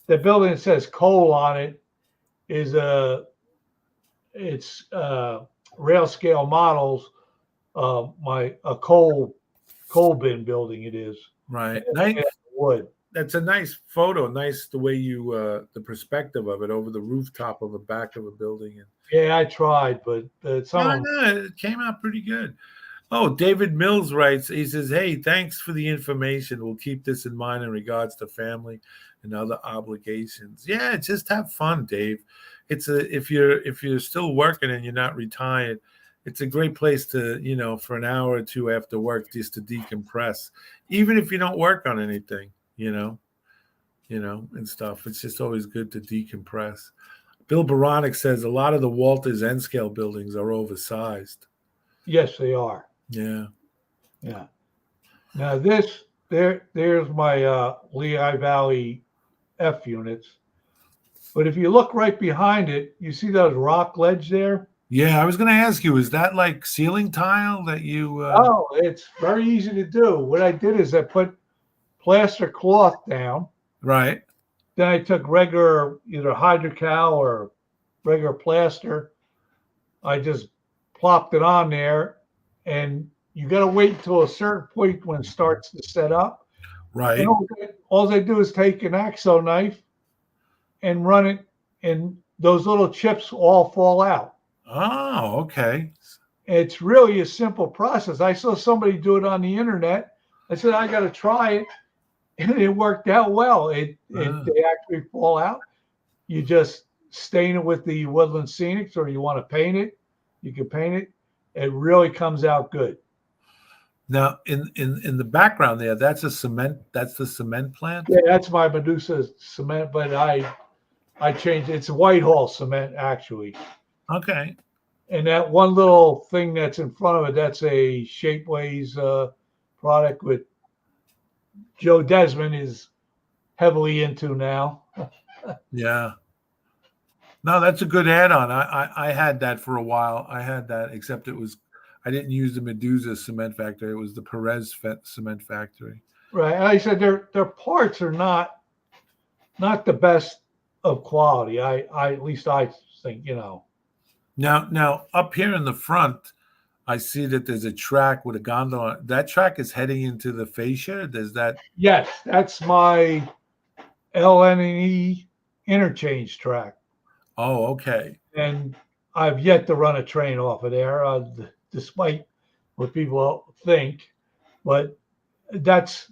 Speaker 2: The building that says Cole on it is rail scale models. A coal bin building it is.
Speaker 1: Right. Nice
Speaker 2: wood.
Speaker 1: That's a nice photo. Nice the way you the perspective of it over the rooftop of the back of a building.
Speaker 2: Yeah, I tried, but
Speaker 1: it came out pretty good. Oh, David Mills writes, he says, hey, thanks for the information. We'll keep this in mind in regards to family and other obligations. Yeah, just have fun, Dave. If you're still working and you're not retired, it's a great place to, for an hour or two after work just to decompress, even if you don't work on anything, and stuff. It's just always good to decompress. Bill Baronic says a lot of the Walters N scale buildings are oversized.
Speaker 2: Yes, they are.
Speaker 1: Yeah.
Speaker 2: Yeah. Now there's my Lehigh Valley F units. But if you look right behind it, you see those rock ledge there?
Speaker 1: Yeah, I was going to ask you, is that like ceiling tile that you?
Speaker 2: Oh, it's very easy to do. What I did is I put plaster cloth down.
Speaker 1: Right.
Speaker 2: Then I took regular either hydrocal or regular plaster. I just plopped it on there, and you got to wait until a certain point when it starts to set up.
Speaker 1: Right.
Speaker 2: And all they do is take an X-Acto knife and run it, and those little chips all fall out.
Speaker 1: Oh, okay.
Speaker 2: It's really a simple process. I saw somebody do it on the internet. I said, I got to try it. And it worked out well. They actually fall out. You just stain it with the Woodland Scenics, or you want to paint it, you can paint it. It really comes out good.
Speaker 1: Now, in the background there, that's the cement plant?
Speaker 2: Yeah, that's my Medusa cement, but I changed it. It's Whitehall cement, actually.
Speaker 1: Okay.
Speaker 2: And that one little thing that's in front of it, that's a Shapeways product with Joe Desmond is heavily into now.
Speaker 1: Yeah. No, that's a good add-on. I had that for a while. I had that, except I didn't use the Medusa cement factory. It was the Perez cement factory.
Speaker 2: Right. And I said their parts are not the best of quality. I at least I think,
Speaker 1: Now up here in the front, I see that there's a track with a gondola. That track is heading into the fascia. Does that?
Speaker 2: Yes, that's my LN&E interchange track.
Speaker 1: Oh, okay.
Speaker 2: And I've yet to run a train off of there, despite what people think. But it's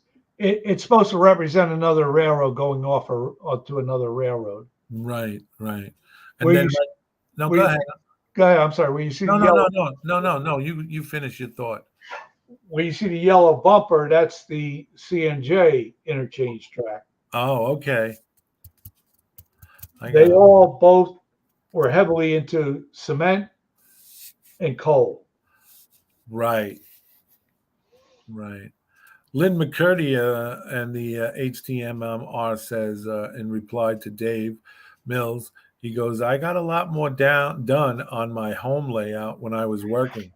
Speaker 2: supposed to represent another railroad going off or to another railroad.
Speaker 1: Right. And
Speaker 2: Where
Speaker 1: then, go ahead.
Speaker 2: Go ahead. I'm sorry. Where you see
Speaker 1: No. You finish your thought.
Speaker 2: When you see the yellow bumper, that's the CNJ interchange track.
Speaker 1: Oh, okay.
Speaker 2: They all both were heavily into cement and coal.
Speaker 1: Right. Lynn McCurdy and the HTMR says in reply to Dave Mills, he goes, I got a lot more done on my home layout when I was working.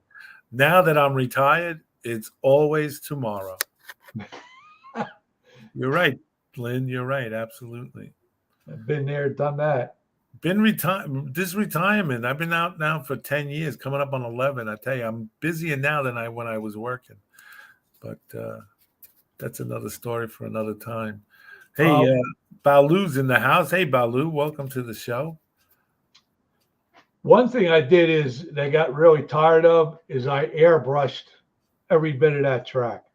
Speaker 1: Now that I'm retired, it's always tomorrow. You're right, Lynn. You're right. Absolutely.
Speaker 2: I've been there, done that.
Speaker 1: This retirement, I've been out now for 10 years, coming up on 11. I tell you, I'm busier now than when I was working. But that's another story for another time. Hey, Balu's in the house. Hey, Balu, welcome to the show.
Speaker 2: One thing I did is they got really tired of is I airbrushed every bit of that track.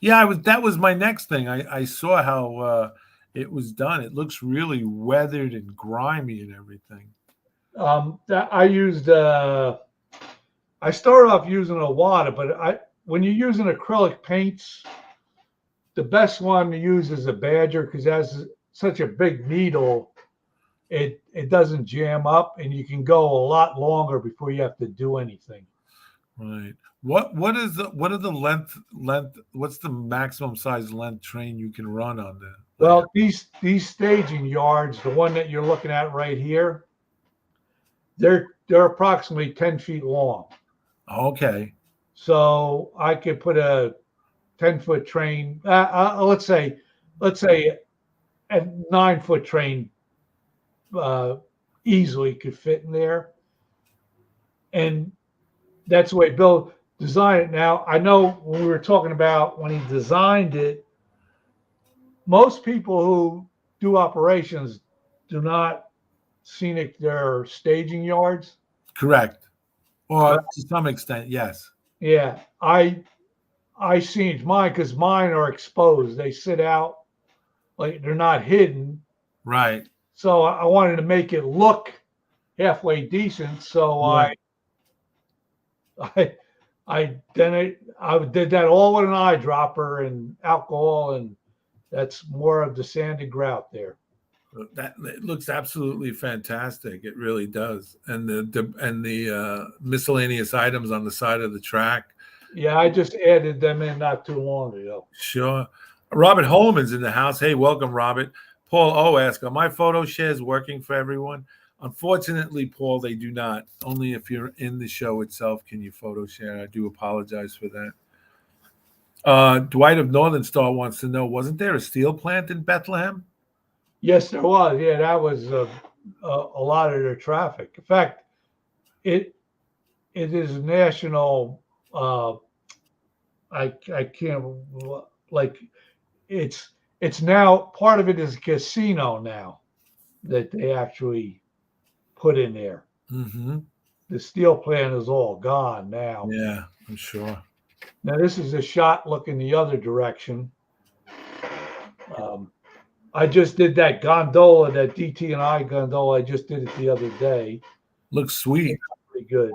Speaker 1: Yeah, that was my next thing. I saw how it was done. It looks really weathered and grimy and everything.
Speaker 2: I started off using a water, but when you're using acrylic paints, the best one to use is a Badger because it has such a big needle. It doesn't jam up, and you can go a lot longer before you have to do anything.
Speaker 1: Right. What are the length? What's the maximum size length train you can run on that?
Speaker 2: Well, these staging yards, the one that you're looking at right here, they're approximately 10 feet long.
Speaker 1: Okay.
Speaker 2: So I could put a 10-foot train. Let's say a 9-foot train easily could fit in there, and that's the way Bill designed it. Now I know when we were talking about when he designed it, most people who do operations do not scenic their staging yards.
Speaker 1: Correct. Or to some extent, yes.
Speaker 2: Yeah, I scenic mine because mine are exposed. They sit out like they're not hidden.
Speaker 1: Right.
Speaker 2: So I wanted to make it look halfway decent. So
Speaker 1: right.
Speaker 2: I did that all with an eyedropper and alcohol and That's more of the sand and grout there.
Speaker 1: That it looks absolutely fantastic. It really does. And the miscellaneous items on the side of the track.
Speaker 2: Yeah, I just added them in not too long ago.
Speaker 1: Sure. Robert Holman's in the house. Hey, welcome, Robert. Paul O asks, are my photo shares working for everyone? Unfortunately, Paul, they do not. Only if you're in the show itself can you photo share. I do apologize for that. Dwight of Northern Star wants to know, wasn't there a steel plant in Bethlehem?
Speaker 2: Yes, there was. Yeah, that was a lot of their traffic. In fact, it is national. I can't like it's now part of it is a casino now that they actually put in there.
Speaker 1: Mm-hmm.
Speaker 2: The steel plant is all gone now.
Speaker 1: Yeah, I'm sure.
Speaker 2: Now this is a shot looking the other direction. I just did that gondola, that DT&I gondola. I just did it the other day.
Speaker 1: Looks sweet.
Speaker 2: Pretty good.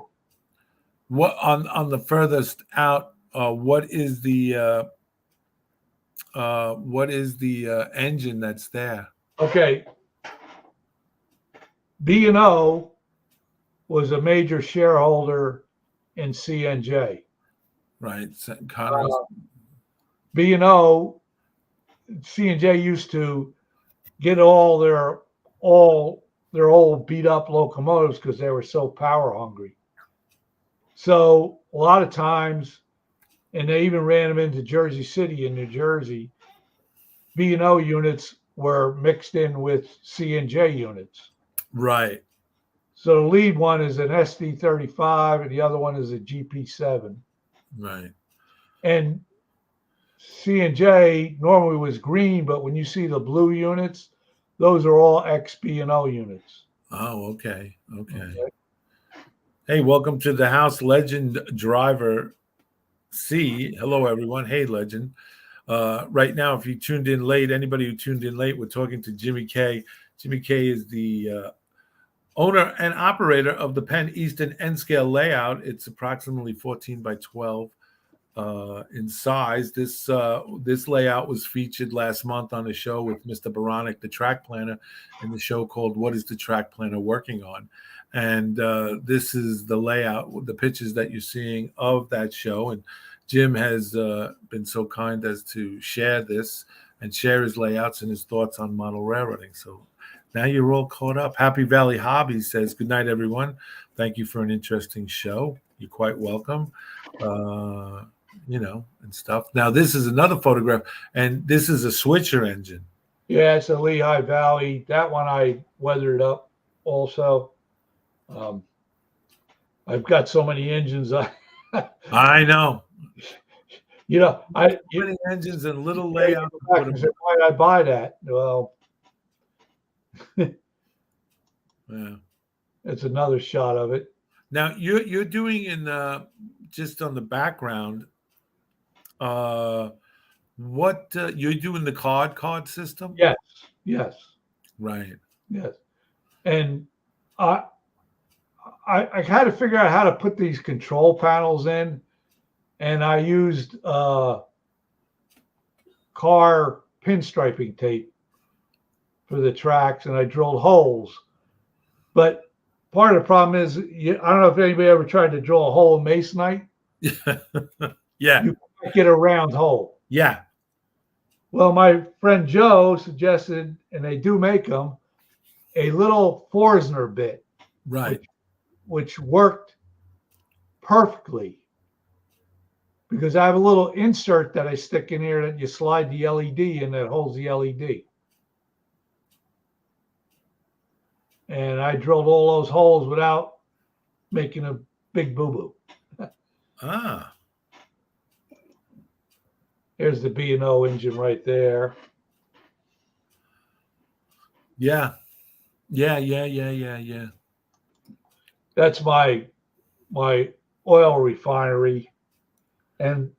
Speaker 1: What on the furthest out? What is the engine that's there?
Speaker 2: Okay. B&O was a major shareholder in CNJ.
Speaker 1: Right.
Speaker 2: B&O, CNJ used to get all their old beat up locomotives because they were so power hungry. So a lot of times, and they even ran them into Jersey City in New Jersey, B&O units were mixed in with CNJ units.
Speaker 1: Right.
Speaker 2: So the lead one is an SD35 and the other one is a GP7.
Speaker 1: Right.
Speaker 2: And C&J normally was green, but when you see the blue units, those are all ex-B&O units.
Speaker 1: Oh, okay. Hey, welcome to the house, Legend Driver C. Hello, everyone. Hey, Legend. Right now, if you tuned in late, anybody who tuned in late, we're talking to Jimmy K. Jimmy K is the owner and operator of the Penn Easton N-scale layout. It's approximately 14 by 12 in size. This layout was featured last month on a show with Mr. Baranek, the track planner, in the show called "What is the Track Planner Working On?" And this is the layout, the pictures that you're seeing of that show. And Jim has been so kind as to share this and share his layouts and his thoughts on model railroading. So now you're all caught up. Happy Valley Hobby says, good night, everyone. Thank you for an interesting show. You're quite welcome. And stuff. Now, this is another photograph, and this is a switcher engine.
Speaker 2: Yeah, it's a Lehigh Valley. That one I weathered up also. I've got so many engines.
Speaker 1: I know.
Speaker 2: Many
Speaker 1: engines and little layout.
Speaker 2: Why did I buy that? Well,
Speaker 1: yeah,
Speaker 2: it's another shot of it.
Speaker 1: Now you're doing in just on the background. What you're doing the card system?
Speaker 2: Yes.
Speaker 1: Right.
Speaker 2: Yes. And I had to figure out how to put these control panels in, and I used car pinstriping tape for the tracks, and I drilled holes. But part of the problem is, I don't know if anybody ever tried to drill a hole in masonite.
Speaker 1: Yeah.
Speaker 2: You can't get a round hole.
Speaker 1: Yeah.
Speaker 2: Well, my friend Joe suggested, and they do make them, a little Forstner bit.
Speaker 1: Right.
Speaker 2: Which worked perfectly because I have a little insert that I stick in here that you slide the LED in that holds the LED. And I drilled all those holes without making a big boo-boo. There's the B&O engine right there.
Speaker 1: Yeah.
Speaker 2: That's my oil refinery, and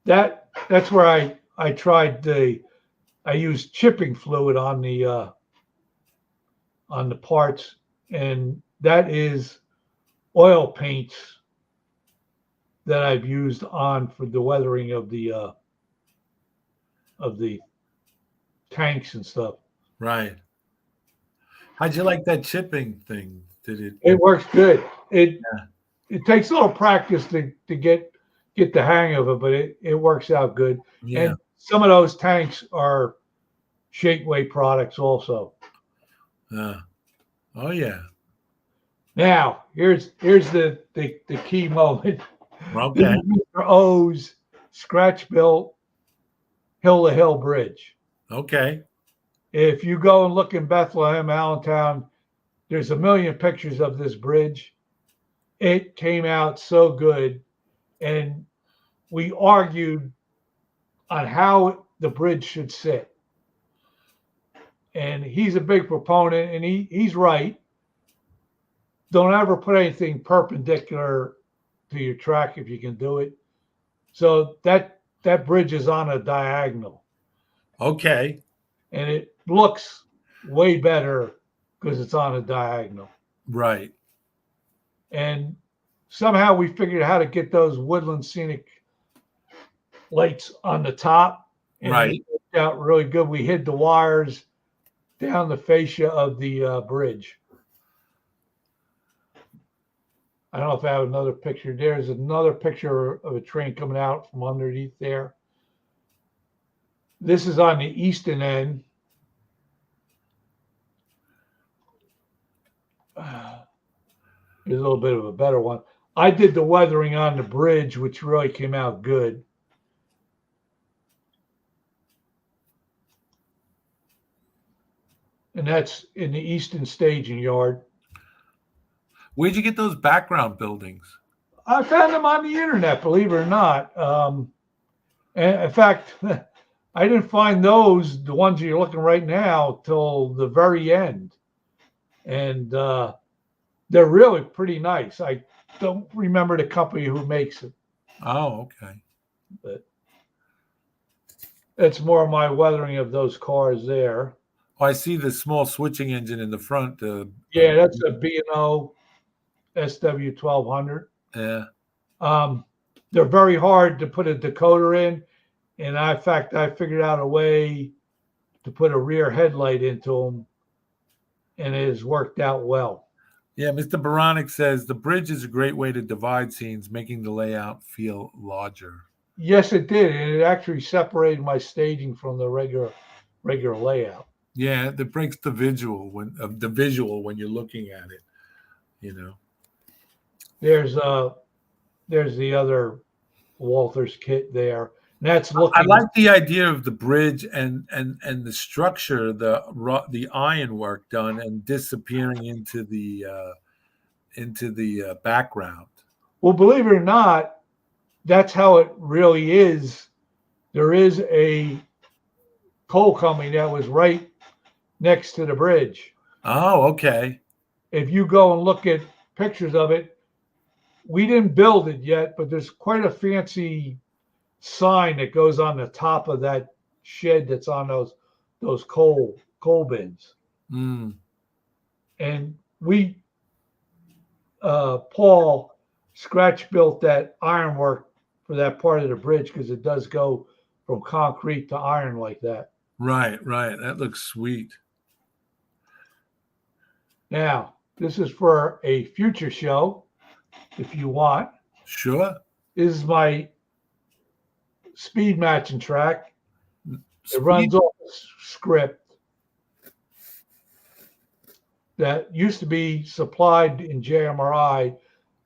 Speaker 2: that's where I tried I used chipping fluid on the parts, and that is oil paints that I've used on for the weathering of the tanks and stuff.
Speaker 1: Right. How'd you like that chipping thing? Did it?
Speaker 2: It works good. It takes a little practice to get the hang of it, but it works out good.
Speaker 1: Yeah.
Speaker 2: And some of those tanks are Shapeway products also.
Speaker 1: Oh yeah.
Speaker 2: Now here's the key moment.
Speaker 1: Okay.
Speaker 2: This is Mr. O's scratch built hill to hill bridge.
Speaker 1: Okay.
Speaker 2: If you go and look in Bethlehem, Allentown, there's a million pictures of this bridge. It came out so good, and we argued on how the bridge should sit. And he's a big proponent, and he's right. Don't ever put anything perpendicular to your track if you can do it. So that bridge is on a diagonal.
Speaker 1: Okay.
Speaker 2: And it looks way better because it's on a diagonal.
Speaker 1: Right.
Speaker 2: And somehow we figured out how to get those Woodland Scenic lights on the top. And
Speaker 1: right.
Speaker 2: It worked out really good. We hid the wires down the fascia of the bridge. I don't know if I have another picture. There's another picture of a train coming out from underneath there. This is on the eastern end. Here's a little bit of a better one. I did the weathering on the bridge, which really came out good. And that's in the eastern staging yard.
Speaker 1: Where'd you get those background buildings?
Speaker 2: I found them on the internet, believe it or not. And in fact, I didn't find those, the ones you're looking right now, till the very end. And they're really pretty nice. I don't remember the company who makes it.
Speaker 1: Oh, okay.
Speaker 2: But it's more of my weathering of those cars there.
Speaker 1: Oh, I see the small switching engine in the front.
Speaker 2: Yeah, that's a B&O SW1200.
Speaker 1: Yeah.
Speaker 2: They're very hard to put a decoder in. And in fact, I figured out a way to put a rear headlight into them, and it has worked out well.
Speaker 1: Yeah, Mr. Baranek says the bridge is a great way to divide scenes, making the layout feel larger.
Speaker 2: Yes, it did, and it actually separated my staging from the regular layout.
Speaker 1: Yeah, that breaks the visual when you're looking at it. You know.
Speaker 2: There's the other Walters kit there. And that's looking.
Speaker 1: I like the idea of the bridge and the structure, the ironwork done and disappearing into the background.
Speaker 2: Well, believe it or not, that's how it really is. There is a coal company that was right next to the bridge.
Speaker 1: Oh, okay.
Speaker 2: If you go and look at pictures of it, we didn't build it yet, but there's quite a fancy sign that goes on the top of that shed that's on those coal bins.
Speaker 1: Mm.
Speaker 2: And we Paul scratch built that ironwork for that part of the bridge because it does go from concrete to iron like that.
Speaker 1: Right. That looks sweet.
Speaker 2: Now, this is for a future show, if you want.
Speaker 1: Sure.
Speaker 2: This is my speed matching track. It runs off a script that used to be supplied in JMRI.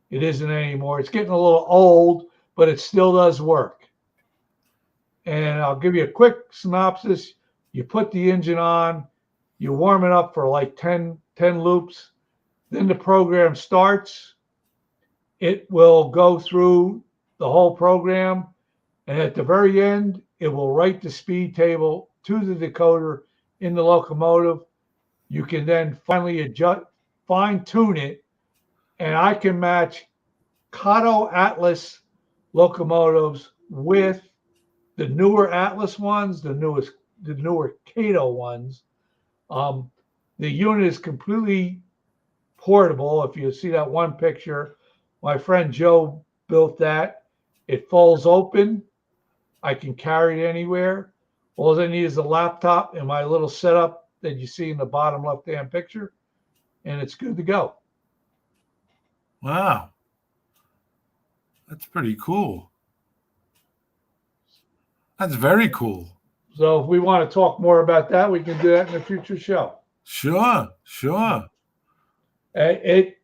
Speaker 2: It isn't anymore. It's getting a little old, but it still does work. And I'll give you a quick synopsis. You put the engine on, you warm it up for like 10 loops. Then the program starts. It will go through the whole program. And at the very end, it will write the speed table to the decoder in the locomotive. You can then finally adjust, fine tune it. And I can match Kato Atlas locomotives with the newer Atlas ones, the newer Kato ones. The unit is completely portable. If you see that one picture, my friend Joe built that. It folds open. I can carry it anywhere. All I need is a laptop and my little setup that you see in the bottom left-hand picture, and it's good to go.
Speaker 1: Wow. That's pretty cool. That's very cool.
Speaker 2: So if we want to talk more about that, we can do that in a future show.
Speaker 1: Sure, sure.
Speaker 2: The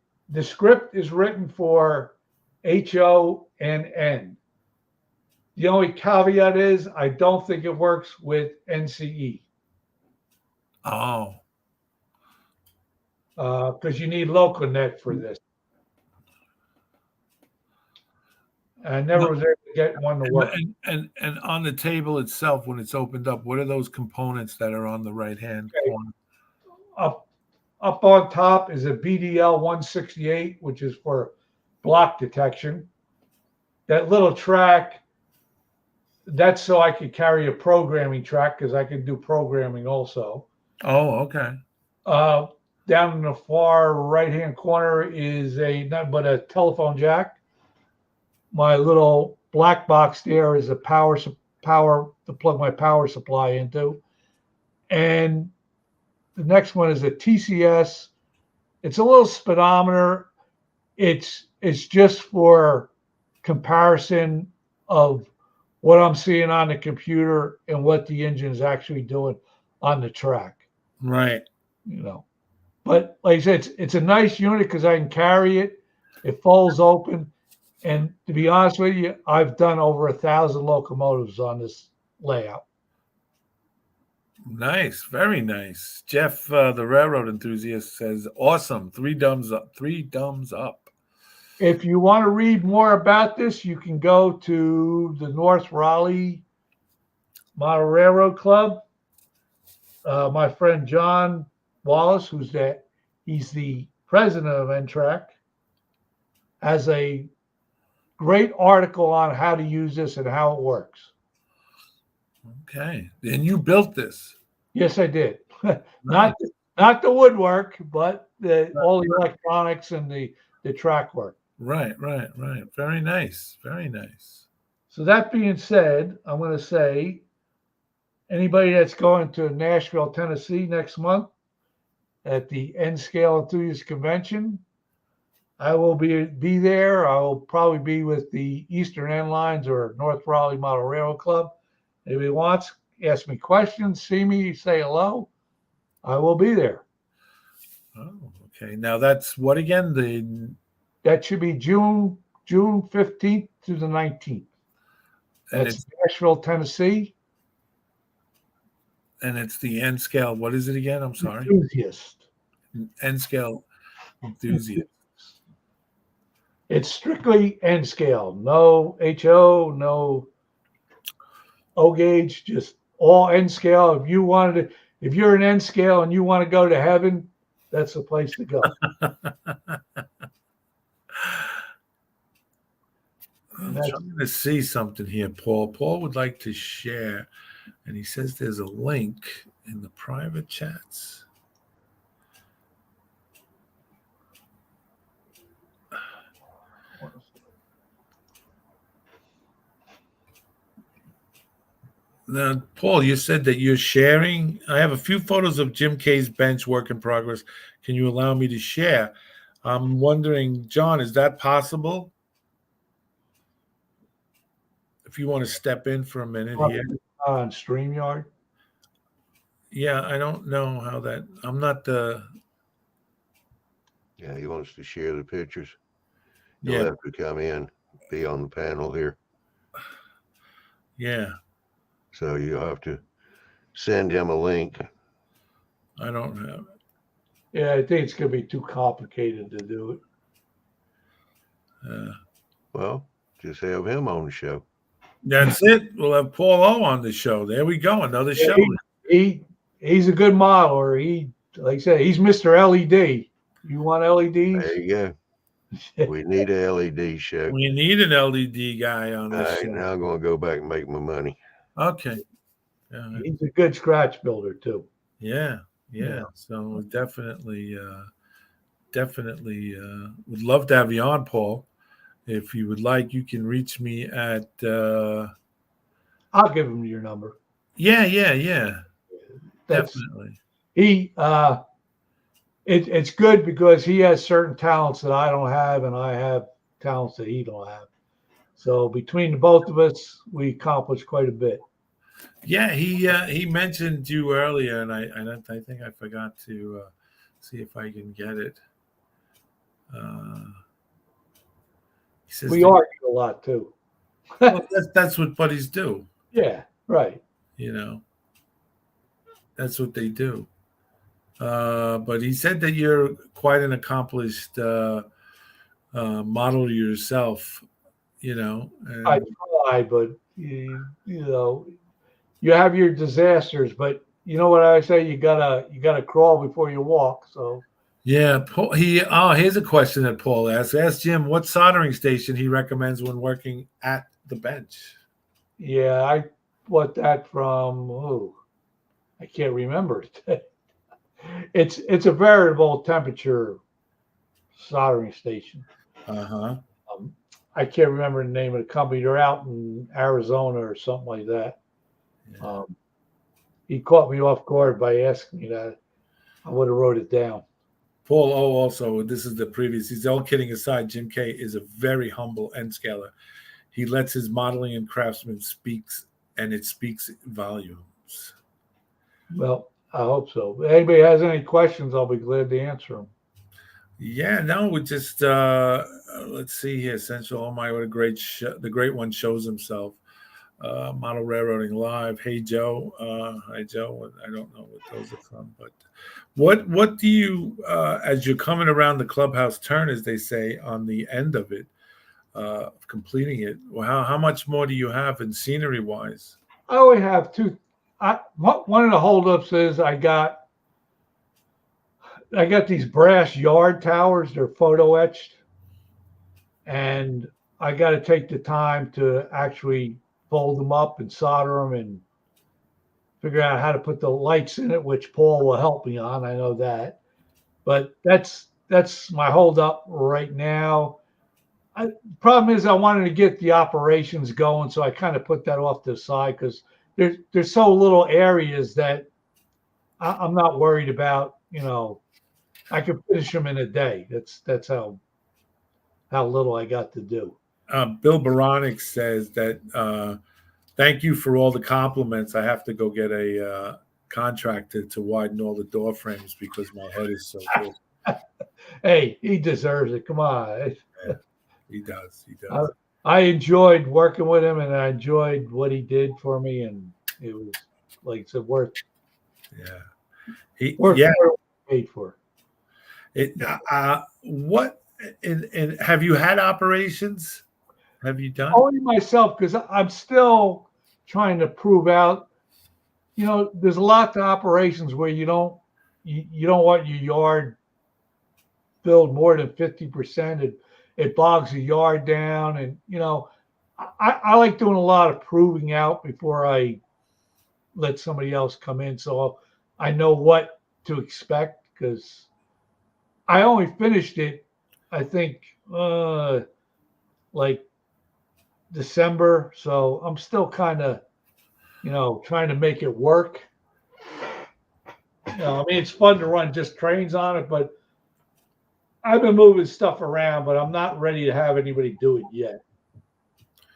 Speaker 2: script is written for HONN. The only caveat is I don't think it works with NCE
Speaker 1: Oh,
Speaker 2: because you need LocalNet for this. I never was able to get one to work.
Speaker 1: and on the table itself, when it's opened up, what are those components that are on the right-hand corner?
Speaker 2: Up on top is a BDL 168, which is for block detection. That little track, that's so I could carry a programming track because I can do programming also.
Speaker 1: Oh, okay.
Speaker 2: Down in the far right-hand corner is not but a telephone jack. My little black box there is a power to plug my power supply into. And the next one is a TCS. It's a little speedometer. It's just for comparison of what I'm seeing on the computer and what the engine is actually doing on the track.
Speaker 1: Right.
Speaker 2: But like I said, it's a nice unit because I can carry it. It folds open. And to be honest with you, I've done over 1,000 locomotives on this layout.
Speaker 1: Nice, very nice. Jeff, the railroad enthusiast, says, "Awesome! 3 thumbs up. 3 thumbs up."
Speaker 2: If you want to read more about this, you can go to the North Raleigh Model Railroad Club. My friend John Wallace, he's the president of NTRAC, has a great article on how to use this and how it works.
Speaker 1: Okay, and you built this?
Speaker 2: Yes, I did. Not the woodwork, but all the electronics and the track work.
Speaker 1: Right. Very nice. Very nice.
Speaker 2: So that being said, I'm going to say anybody that's going to Nashville, Tennessee next month at the N-Scale Enthusiast Convention, I will be there. I will probably be with the Eastern End Lines or North Raleigh Model Railroad Club. If he wants, ask me questions, see me, say hello. I will be there.
Speaker 1: Oh, okay. Now that's what again?
Speaker 2: That should be June 15th to the 19th. That's Nashville, Tennessee.
Speaker 1: And it's the N-Scale. What is it again? I'm sorry.
Speaker 2: Enthusiast.
Speaker 1: N-Scale Enthusiast.
Speaker 2: It's strictly N-Scale. No HO, no O gauge, just all N-Scale. If you're an N-Scale and you want to go to heaven, that's the place to go.
Speaker 1: I'm trying to see something here, Paul. Paul would like to share, and he says there's a link in the private chats. Now, Paul, you said that you're sharing. I have a few photos of Jim Kay's bench work in progress. Can you allow me to share? I'm wondering, John, is that possible? If you want to step in for a minute here.
Speaker 2: On StreamYard?
Speaker 1: Yeah, I don't know how that. I'm not the.
Speaker 3: Yeah, he wants to share the pictures. You'll have to come in, be on the panel here.
Speaker 1: Yeah.
Speaker 3: So you have to send him a link.
Speaker 1: I don't have it.
Speaker 2: Yeah, I think it's going to be too complicated to do it.
Speaker 3: Well, just have him on the show.
Speaker 1: That's it. We'll have Paul O on the show. There we go. Another show.
Speaker 2: He's a good modeler. Like I said, he's Mr. LED. You want LEDs?
Speaker 3: There you go. We need a LED show.
Speaker 1: We need an LED guy on this
Speaker 3: All right,
Speaker 1: show.
Speaker 3: now I'm going to go back and make my money.
Speaker 1: Okay.
Speaker 2: He's a good scratch builder too.
Speaker 1: Yeah. So definitely would love to have you on, Paul. If you would like, you can reach me at
Speaker 2: I'll give him your number.
Speaker 1: Yeah.
Speaker 2: That's
Speaker 1: Definitely.
Speaker 2: he. It's good because he has certain talents that I don't have, and I have talents that he don't have. So between the both of us, we accomplished quite a bit.
Speaker 1: Yeah, he mentioned you earlier, and I think I forgot to see if I can get it. Uh, he says,
Speaker 2: We argue a lot too.
Speaker 1: "Well, that's what buddies do,
Speaker 2: Yeah, right.
Speaker 1: you know. That's what they do." But he said that you're quite an accomplished model yourself, you know.
Speaker 2: I
Speaker 1: And
Speaker 2: try, but you know, you have your disasters, but you know what I say? You gotta crawl before you walk. So
Speaker 1: yeah, Paul, here's a question that Paul asked. Ask Jim what soldering station he recommends when working at the bench.
Speaker 2: yeah, I bought that from I can't remember. It's a variable temperature soldering station.
Speaker 1: Uh-huh.
Speaker 2: Um, I can't remember the name of the company. They're out in Arizona or something like that.
Speaker 1: Yeah.
Speaker 2: He caught me off guard by asking me that. I would have wrote it down.
Speaker 1: Paul O also, this is the previous, he's all kidding aside, Jim K is a very humble end scaler. He lets his modeling and craftsman speaks, and it speaks volumes.
Speaker 2: Well, I hope so. If anybody has any questions, I'll be glad to answer them.
Speaker 1: Yeah, no, we just let's see here. Essential. Oh my, what a great show! The great one shows himself. Model Railroading Live. Hey Joe. Hi Joe. I don't know what those are from, but what do you as you're coming around the clubhouse turn, as they say, on the end of it, completing it? Well, how much more do you have in scenery wise?
Speaker 2: I only have two. One of the holdups is I got these brass yard towers. They're photo etched, and I got to take the time to actually fold them up and solder them and figure out how to put the lights in it, which Paul will help me on. I know that, but that's my holdup right now. Problem is, I wanted to get the operations going, so I kind of put that off to the side because there's so little areas that I'm not worried about. I can finish them in a day. That's how little I got to do.
Speaker 1: Bill Baronic says that thank you for all the compliments. I have to go get a contractor to widen all the door frames because my head is so big.
Speaker 2: Hey, he deserves it. Come on.
Speaker 1: Yeah, he does. He does.
Speaker 2: I enjoyed working with him, and I enjoyed what he did for me, and it was like I said, worth
Speaker 1: Yeah.
Speaker 2: what he paid for.
Speaker 1: What and have you had operations? Have you done?
Speaker 2: Only myself because I'm still trying to prove out. There's a lot of operations where you don't want your yard filled more than 50%. It bogs the yard down, and I like doing a lot of proving out before I let somebody else come in, so I know what to expect because I only finished it, I think, like December. So I'm still kind of, trying to make it work. I mean, it's fun to run just trains on it, but I've been moving stuff around, but I'm not ready to have anybody do it yet.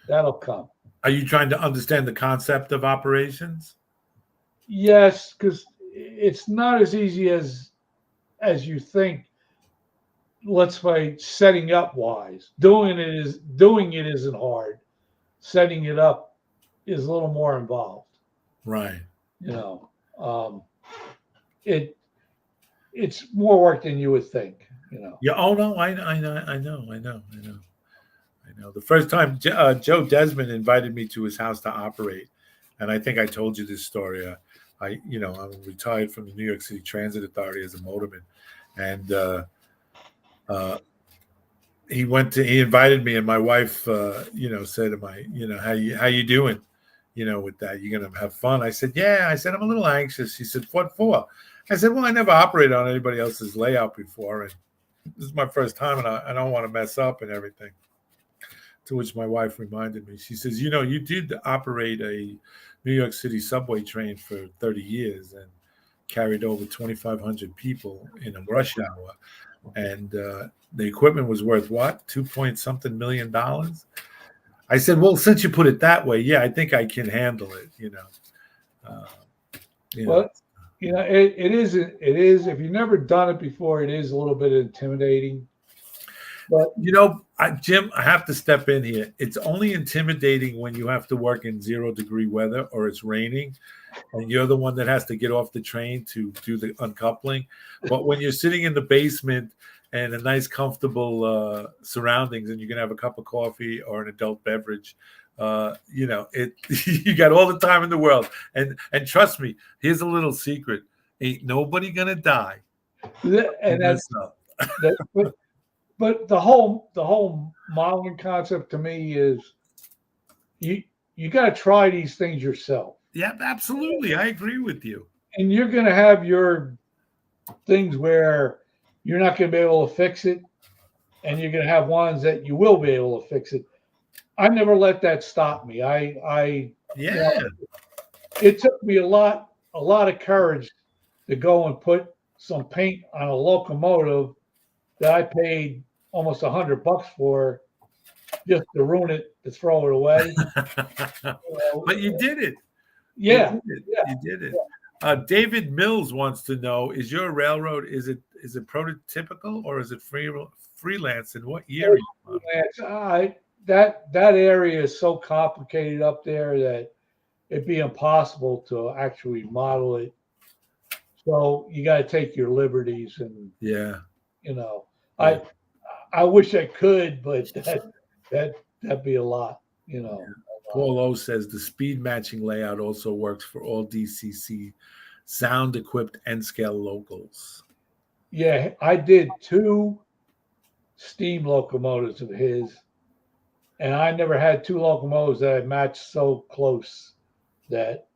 Speaker 2: That'll come.
Speaker 1: Are you trying to understand the concept of operations?
Speaker 2: Yes, because it's not as easy as you think. Let's say setting up wise, doing it isn't hard. Setting it up is a little more involved.
Speaker 1: Right.
Speaker 2: It's more work than you would think.
Speaker 1: Yeah. Oh no, I know. The first time Joe Desmond invited me to his house to operate, and I think I told you this story. I'm retired from the New York City Transit Authority as a motorman, and he invited me, and my wife, said to my, how you doing, with that, you're gonna have fun. I said, yeah. I said, I'm a little anxious. She said, what for? I said, well, I never operated on anybody else's layout before, and this is my first time, and I don't want to mess up and everything. To which my wife reminded me, she says, you did operate a New York City subway train for 30 years and carried over 2,500 people in a rush hour. And the equipment was worth what? 2 point something million. I said, well, since you put it that way, yeah, I think I can handle it, you know.
Speaker 2: Well, it is, if you've never done it before, it is a little bit intimidating. But
Speaker 1: Jim, I have to step in here. It's only intimidating when you have to work in 0-degree weather or it's raining and you're the one that has to get off the train to do the uncoupling. But when you're sitting in the basement and a nice, comfortable surroundings, and you can have a cup of coffee or an adult beverage, you got all the time in the world. And trust me, here's a little secret: ain't nobody gonna die.
Speaker 2: But the whole modeling concept to me is you got to try these things yourself.
Speaker 1: Yeah, absolutely. I agree with you.
Speaker 2: And you're going to have your things where you're not going to be able to fix it, and you're going to have ones that you will be able to fix it. I never let that stop me. It took me a lot of courage to go and put some paint on a locomotive that I paid almost $100 for, just to ruin it, to throw it away.
Speaker 1: But you did it.
Speaker 2: Yeah,
Speaker 1: you did it. Yeah. David Mills wants to know: is your railroad is it prototypical or is it freelance? In what year?
Speaker 2: That area is so complicated up there that it'd be impossible to actually model it. So you got to take your liberties, and I wish I could, but that'd be a lot,
Speaker 1: Paul O says the speed matching layout also works for all DCC sound equipped N-scale locals.
Speaker 2: Yeah, I did 2 steam locomotives of his, and I never had 2 locomotives that I matched so close that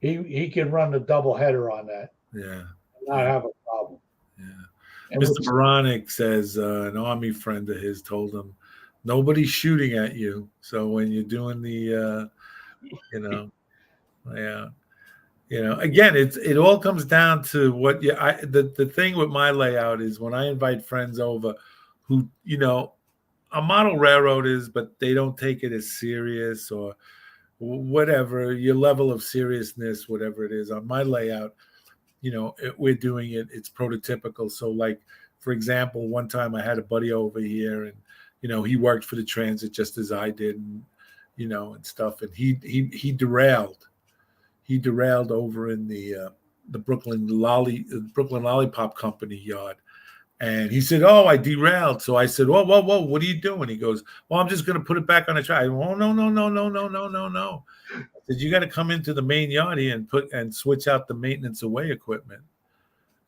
Speaker 2: he can run the double header on that.
Speaker 1: Yeah.
Speaker 2: And not have a problem.
Speaker 1: Yeah. And Mr. Moronic says an Army friend of his told him, nobody's shooting at you. So when you're doing the, again, it all comes down to what the thing with my layout is when I invite friends over who, a model railroad is, but they don't take it as serious or whatever, your level of seriousness, whatever it is on my layout. We're doing it. It's prototypical. So, like, for example, one time I had a buddy over here, and he worked for the transit just as I did, and and stuff. And he derailed. He derailed over in the Brooklyn Lollipop Company yard, and he said, "Oh, I derailed." So I said, "Whoa, whoa, whoa! What are you doing?" He goes, "Well, I'm just going to put it back on the track." "Oh, no. Said, you got to come into the main yard here and switch out the maintenance away equipment."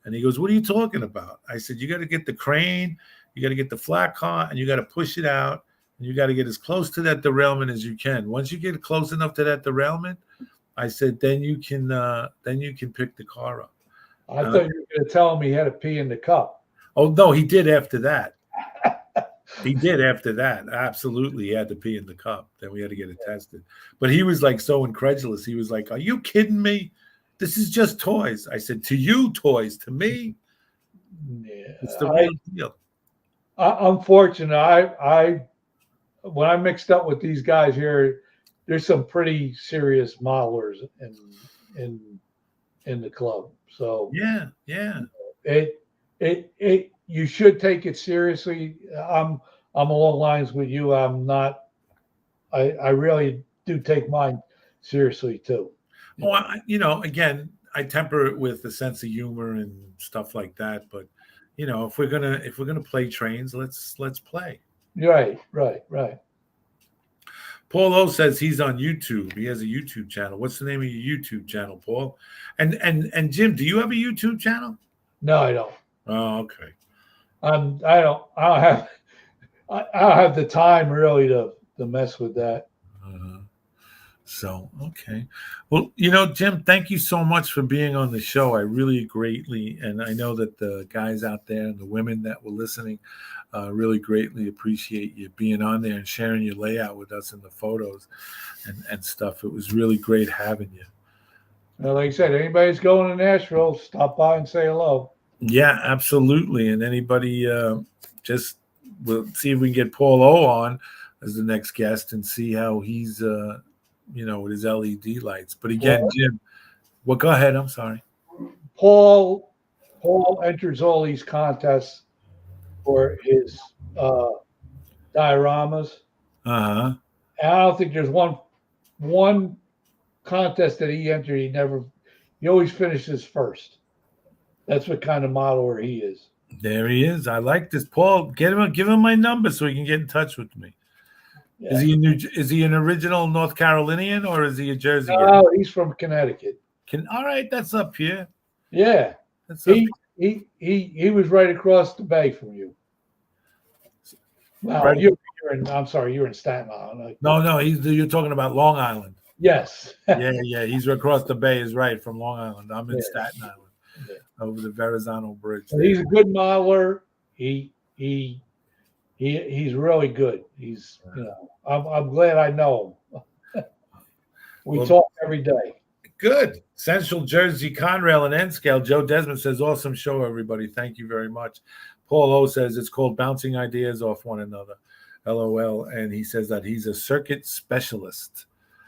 Speaker 1: And he goes, "What are you talking about?" I said, "You got to get the crane, you got to get the flat car, and you got to push it out, and you got to get as close to that derailment as you can. Once you get close enough to that derailment," I said, then you can pick the car up."
Speaker 2: I thought you were going to tell him he had to pee in the cup.
Speaker 1: Oh no, he did after that. He did after that. Absolutely. He had to pee in the cup. Then we had to get it tested. But he was like so incredulous. He was like, "Are you kidding me? This is just toys." I said, "To you, toys. To me, it's the real deal."
Speaker 2: I'm fortunate. When I mixed up with these guys here, there's some pretty serious modelers in the club. So
Speaker 1: yeah.
Speaker 2: You should take it seriously. I'm along lines with you. I'm not. I really do take mine seriously too.
Speaker 1: Again, I temper it with a sense of humor and stuff like that. But if we're gonna play trains, let's play.
Speaker 2: Right.
Speaker 1: Paul O says he's on YouTube. He has a YouTube channel. What's the name of your YouTube channel, Paul? And Jim, do you have a YouTube channel?
Speaker 2: No, I don't.
Speaker 1: Oh, okay.
Speaker 2: I don't have the time really to mess with that.
Speaker 1: So, okay. Well, Jim, thank you so much for being on the show. I really greatly, and I know that the guys out there and the women that were listening really greatly appreciate you being on there and sharing your layout with us and the photos and stuff. It was really great having you.
Speaker 2: Well, like I said, anybody's going to Nashville, stop by and say hello.
Speaker 1: Yeah, absolutely. And anybody, just we'll see if we can get Paul O on as the next guest and see how he's, with his LED lights. But again,
Speaker 2: Well,
Speaker 1: Jim, go ahead. I'm sorry.
Speaker 2: Paul enters all these contests for his dioramas.
Speaker 1: Uh-huh.
Speaker 2: And I don't think there's one contest that he entered. He always finishes first. That's what kind of modeler he is.
Speaker 1: There he is. I like this. Paul, give him my number so he can get in touch with me.
Speaker 2: Yeah.
Speaker 1: Is he an original North Carolinian or is he a Jersey guy?
Speaker 2: No, he's from Connecticut.
Speaker 1: All right, that's up here.
Speaker 2: Yeah.
Speaker 1: That's up
Speaker 2: He was right across the bay from you. Well,
Speaker 1: Right.
Speaker 2: I'm sorry, you're in Staten Island.
Speaker 1: No, you're talking about Long Island.
Speaker 2: Yes.
Speaker 1: Yeah, he's across the bay, is right, from Long Island. I'm in
Speaker 2: Yeah.
Speaker 1: Staten Island,
Speaker 2: Yeah.
Speaker 1: over the Verrazano Bridge.
Speaker 2: But he's a good modeler. He's really good. He's I'm glad I know him. We talk every day.
Speaker 1: Good. Central Jersey Conrail and N Scale. Joe Desmond says, awesome show, everybody. Thank you very much. Paul O says it's called bouncing ideas off one another. LOL. And he says that he's a circuit specialist.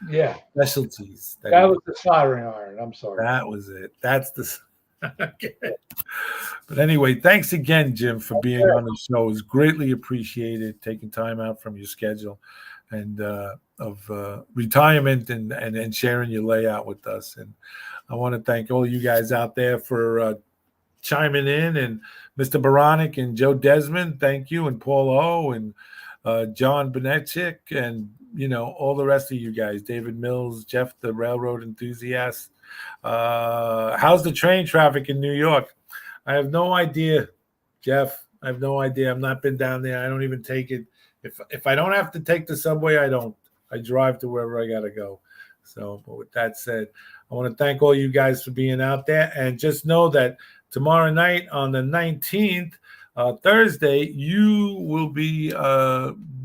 Speaker 2: Yeah.
Speaker 1: Specialties.
Speaker 2: That was the soldering iron. I'm sorry.
Speaker 1: That was it. That's the. Okay. But anyway, thanks again, Jim, for being on the show. It's greatly appreciated, taking time out from your schedule and of retirement and sharing your layout with us. And I want to thank all you guys out there for chiming in, and Mr. Baronic and Joe Desmond, thank you, and Paul O and John Benechik, and all the rest of you guys, David Mills, Jeff the railroad enthusiast. How's the train traffic in New York? I have no idea, Jeff. I have no idea. I've not been down there. I don't even take it. If I don't have to take the subway, I don't. I drive to wherever I gotta go. So, but with that said, I want to thank all you guys for being out there, and just know that tomorrow night on the 19th, Thursday, you will be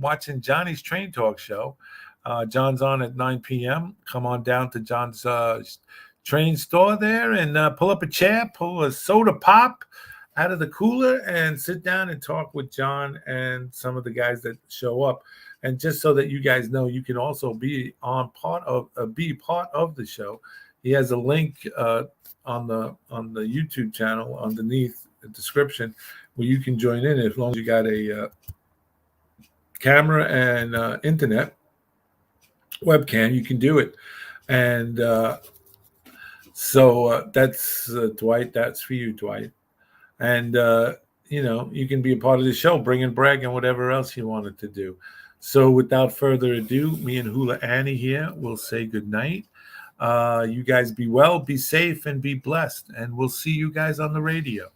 Speaker 1: watching Johnny's Train Talk show. John's on at 9 p.m. Come on down to John's train store there and pull up a chair, pull a soda pop out of the cooler, and sit down and talk with John and some of the guys that show up. And just so that you guys know, you can also be part of the show. He has a link on the YouTube channel underneath the description where you can join in as long as you got a camera and internet webcam. You can do it. And so that's Dwight. That's for you, Dwight. And you can be a part of the show, bring and brag and whatever else you wanted to do. So without further ado, me and Hula Annie here will say good night. You guys be well, be safe, and be blessed. And we'll see you guys on the radio.